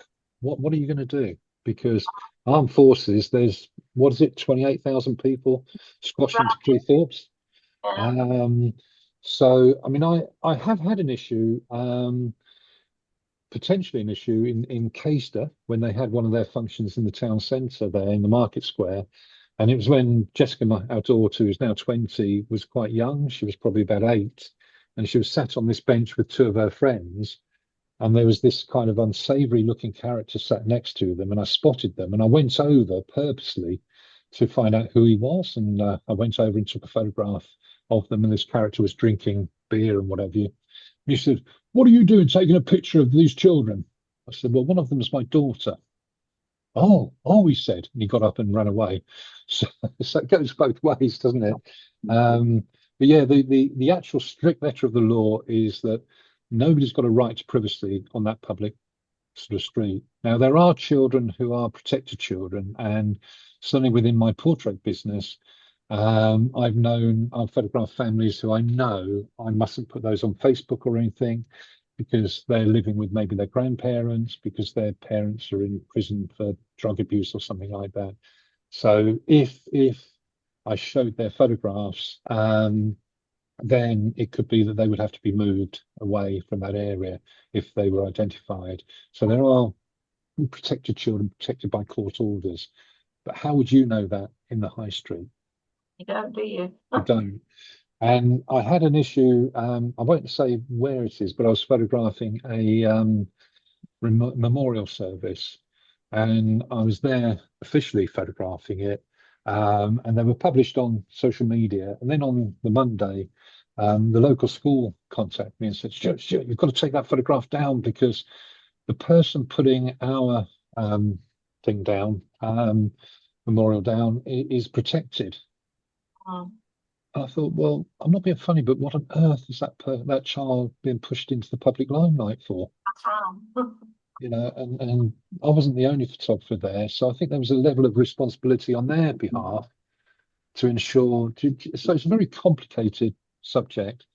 what are you going to do? Because armed forces, there's, what is it, 28,000 people squashed into Cleethorpes. So, I mean, I have had an issue, potentially an issue in Caister when they had one of their functions in the town centre there in the market square. And it was when Jessica, our daughter, who's now 20, was quite young. She was probably about 8. And she was sat on this bench with 2 of her friends. And there was this kind of unsavory looking character sat next to them. And I spotted them. And I went over purposely to find out who he was. And I went over and took a photograph of them. And this character was drinking beer and whatever. He said, "What are you doing taking a picture of these children?" I said, "Well, one of them is my daughter." Oh, he said, and he got up and ran away. So, so it goes both ways, doesn't it? But yeah, the actual strict letter of the law is that nobody's got a right to privacy on that public sort of street. Now, there are children who are protected children, and certainly within my portrait business, I've photographed families who I know I mustn't put those on Facebook or anything because they're living with maybe their grandparents, because their parents are in prison for drug abuse or something like that. So if I showed their photographs, then it could be that they would have to be moved away from that area if they were identified. So there are protected children protected by court orders. But how would you know that in the high street? You don't, do you? You don't. And I had an issue, I won't say where it is, but I was photographing a memorial service, and I was there officially photographing it, and they were published on social media. And then on the Monday, the local school contacted me and said, Stuart, you've got to take that photograph down because the person putting our thing down, memorial down, is protected. I thought, well, I'm not being funny, but what on earth is that child being pushed into the public limelight for? That's wrong. You know, and I wasn't the only photographer there, so I think there was a level of responsibility on their behalf to ensure. So it's a very complicated subject.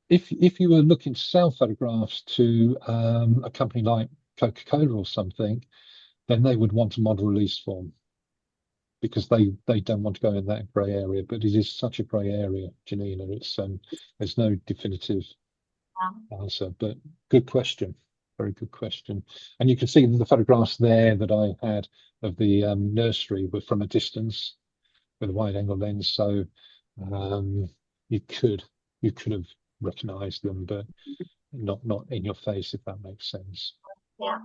If you were looking to sell photographs to a company like Coca-Cola or something, then they would want a model release form, because they don't want to go in that grey area. But it is such a grey area, Janina. It's there's no definitive answer. But good question, very good question. And you can see the photographs there that I had of the nursery were from a distance with a wide-angle lens, so you could have recognised them, but not in your face, if that makes sense. Yeah.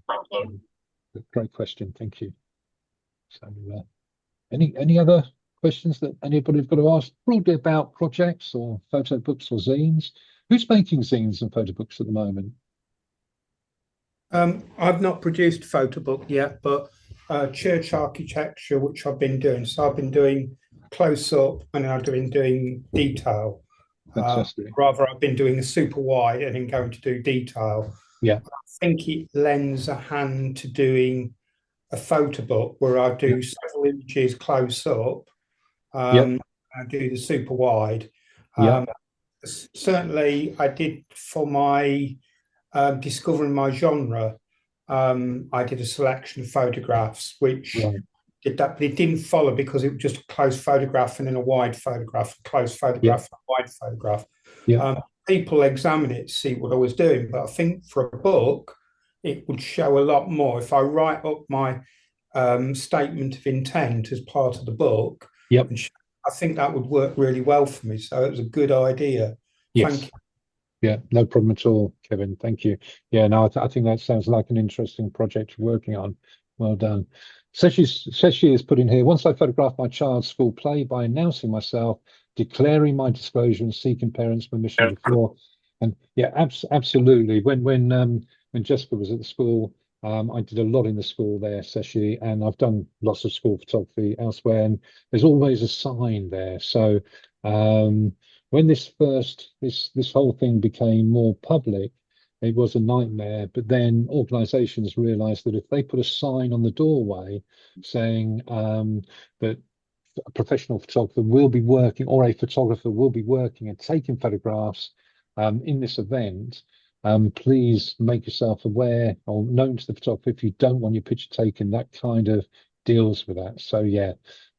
Thank you. Great question, thank you. So, any other questions that anybody's got to ask, broadly about projects or photo books or zines? Who's making zines and photo books at the moment? I've not produced a photo book yet, but church architecture, which I've been doing. So I've been doing close up, and I've been doing detail. Fantastic. Rather, I've been doing a super wide and then going to do detail. Yeah. I think it lends a hand to doing a photo book where I do several images close up. I do the super wide. Certainly, I did for my discovering my genre. I did a selection of photographs which did that, but it didn't follow because it was just a close photograph and then a wide photograph, a close photograph, and a wide photograph. People examine it to see what I was doing, but I think for a book, it would show a lot more if I write up my statement of intent as part of the book. I think that would work really well for me. So it was a good idea. Thank you. Yeah, no problem at all, Kevin. Thank you. Yeah, no, I think that sounds like an interesting project you're working on. Well done. Says she is put in here, once I photograph my child's school play by announcing myself, declaring my disclosure and seeking parents' permission before. And yeah, absolutely. When Jessica was at the school, I did a lot in the school there, says she, and I've done lots of school photography elsewhere, and there's always a sign there. So when this whole thing became more public, it was a nightmare. But then organisations realised that if they put a sign on the doorway saying that a professional photographer will be working, or a photographer will be working and taking photographs in this event, please make yourself aware or known to the photographer if you don't want your picture taken. That kind of deals with that. So yeah,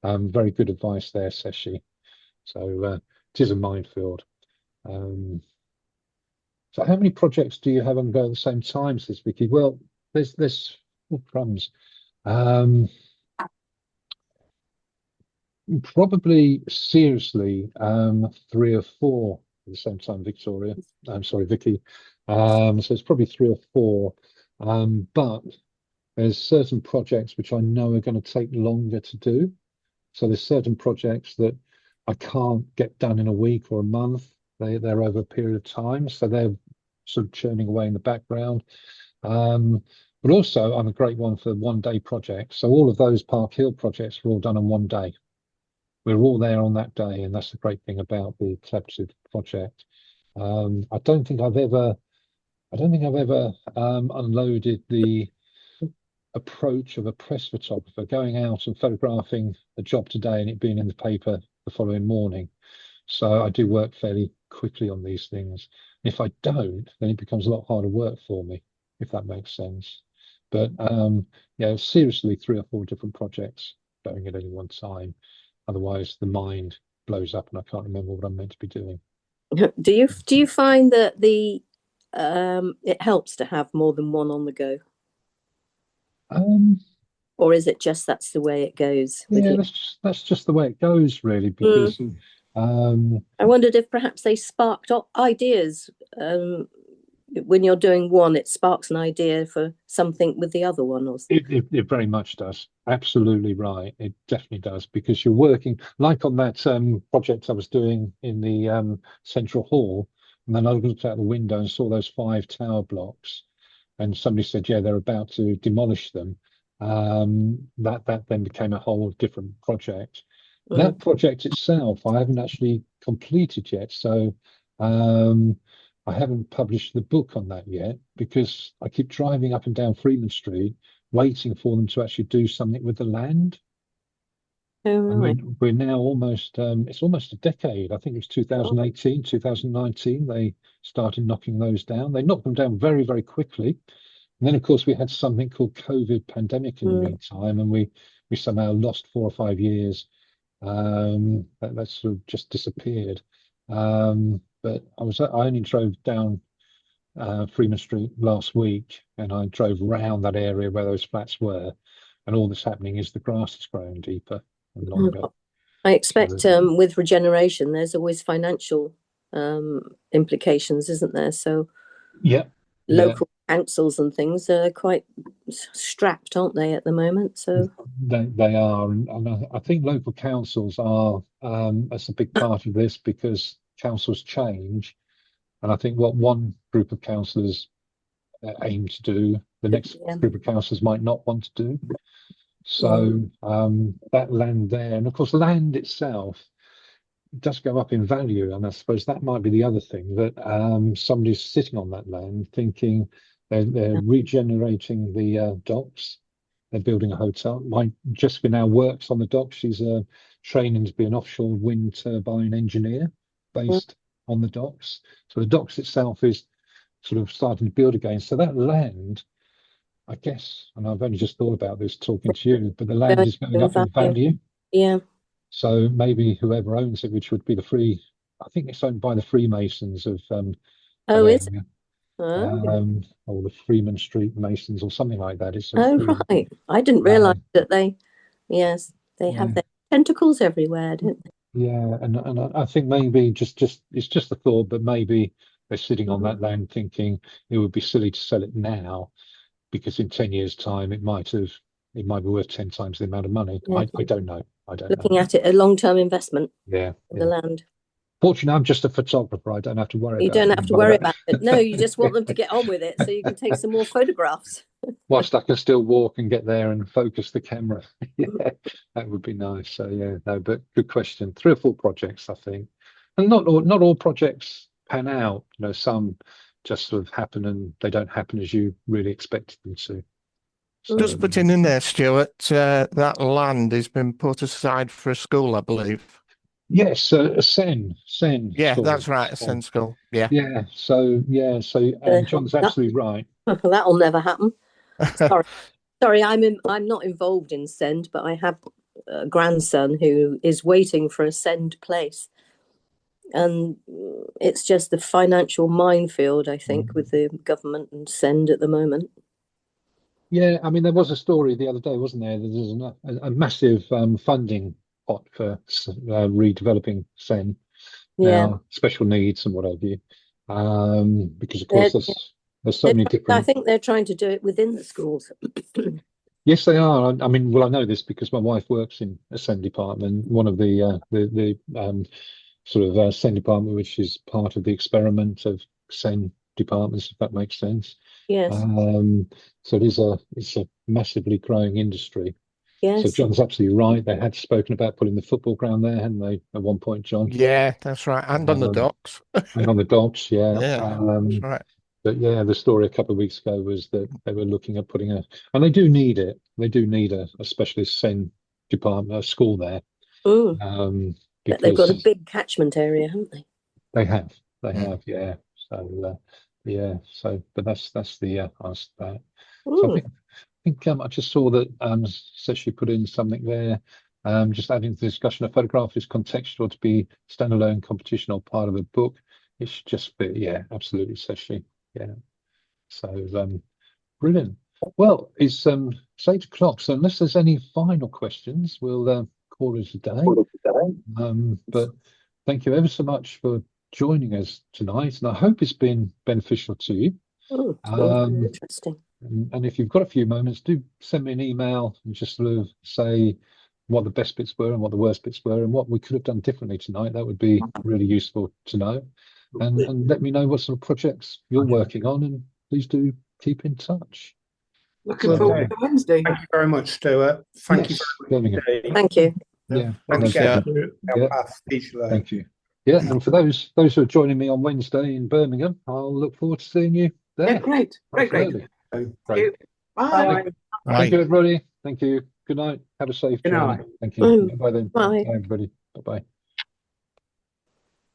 very good advice there, Seshi. So it is a minefield. So how many projects do you have on go at the same time, says Vicky? Well, there's crumbs. Probably seriously, 3 or 4 at the same time, Victoria. I'm sorry, Vicky. So it's probably 3 or 4. But there's certain projects which I know are going to take longer to do. So there's certain projects that I can't get done in a week or a month. They're over a period of time, so they're sort of churning away in the background. But also, I'm a great one for one-day projects. So all of those Park Hill projects were all done on one day. We're all there on that day, and that's the great thing about the collaborative project. I don't think I've ever unloaded the approach of a press photographer going out and photographing a job today and it being in the paper the following morning. So I do work fairly quickly on these things. If I don't, then it becomes a lot harder work for me, if that makes sense. But yeah, seriously, 3 or 4 different projects going at any one time. Otherwise, the mind blows up and I can't remember what I'm meant to be doing. Do you find that it helps to have more than one on the go? Or is it just that's the way it goes? Yeah, that's just the way it goes, really, because I wondered if perhaps they sparked ideas. When you're doing one, it sparks an idea for something with the other one. Or it very much does. Absolutely right. It definitely does, because you're working like on that project I was doing in the central hall, and then I looked out the window and saw those 5 tower blocks, and somebody said, yeah, they're about to demolish them. That then became a whole different project. That project itself, I haven't actually completed yet, so I haven't published the book on that yet because I keep driving up and down Freeman Street, waiting for them to actually do something with the land. Oh, right. And we're now almost, it's almost a decade. I think it was 2018, 2019, they started knocking those down. They knocked them down very, very quickly. And then, of course, we had something called COVID pandemic in the meantime, and we somehow lost 4 or 5 years. That sort of just disappeared. But I only drove down Freeman Street last week, and I drove around that area where those flats were, and all that's happening is the grass is growing deeper and longer. I expect with regeneration, there's always financial implications, isn't there? So yeah, local councils and things are quite strapped, aren't they, at the moment? So they are, and I think local councils are that's a big part of this, because councils change, and I think what one group of councillors aim to do, the next group of councillors might not want to do. So that land there, and of course land itself does go up in value, and I suppose that might be the other thing, that somebody's sitting on that land thinking they're regenerating the docks, they're building a hotel. My Jessica now works on the docks. She's training to be an offshore wind turbine engineer based on the docks. So the docks itself is sort of starting to build again. So that land, I guess, and I've only just thought about this talking to you, but the land is going up in value. Yeah. So maybe whoever owns it, which would be I think it's owned by the Freemasons of is it? Or the Freeman Street Masons or something like that. It's right. I didn't realise that they have their tentacles everywhere, don't they? Yeah, and I think maybe it's just a thought, but maybe they're sitting on that land thinking it would be silly to sell it now, because in 10 years' time it might be worth 10 times the amount of money. I don't know. Looking at it, a long-term investment. Yeah, the land. Fortunately, I'm just a photographer. I don't have to worry about it. You don't have to worry about it. No, you just want them to get on with it so you can take some more photographs. Whilst I can still walk and get there and focus the camera. Yeah, that would be nice. So yeah, no, but good question. 3 or 4 projects, I think. And not all projects pan out. You know, some just sort of happen, and they don't happen as you really expected them to. So, Just putting in there, Stuart, that land has been put aside for a school, I believe. yes, a Sen Yeah, school. that's right, a Sen school. Yeah. So John's absolutely right. That'll never happen. Sorry, I'm not involved in Send, but I have a grandson who is waiting for a Send place, and it's just a financial minefield, I think, with the government and Send at the moment. Yeah, I mean, there was a story the other day, wasn't there? There's a massive funding pot for redeveloping Sen. Now, special needs and what have you, because of course there's so many different. I think they're trying to do it within the schools. Yes, they are. I mean, well, I know this because my wife works in a SEND department, one of the sort of SEND department, which is part of the experiment of SEND departments, if that makes sense. Yes. So it's a massively growing industry. Yes. So John's absolutely right. They had spoken about putting the football ground there, hadn't they, at one point, John? Yeah, that's right. And on the docks. And on the docks, yeah. Yeah, that's right. But yeah, the story a couple of weeks ago was that they were looking at putting and they do need it. They do need a specialist SEN department, a school there. But they've got a big catchment area, haven't they? They have, yeah. So but that's the answer to that. So I think I just saw that Seshi put in something there. Just adding to the discussion, a photograph is contextual to be standalone competition or part of a book. It should just be, yeah, absolutely, Seshi. Yeah. So brilliant. Well, it's 8 o'clock, so unless there's any final questions, we'll call it a day. But thank you ever so much for joining us tonight, and I hope it's been beneficial to you. Very interesting. And if you've got a few moments, do send me an email and just sort of say what the best bits were and what the worst bits were and what we could have done differently tonight. That would be really useful to know. And let me know what sort of projects you're working on, and please do keep in touch. Looking forward to Wednesday. Thank you very much, Stuart. Thank you very much. Thank you. Yeah. Thanks again. Thank you. Yeah, and for those who are joining me on Wednesday in Birmingham, I'll look forward to seeing you there. Yeah, great. Great. Great. Thank you. Bye. Thank you, everybody. Thank you. Good night. Have a safe journey. Thank you. Bye then. Bye. Bye, everybody. Bye-bye.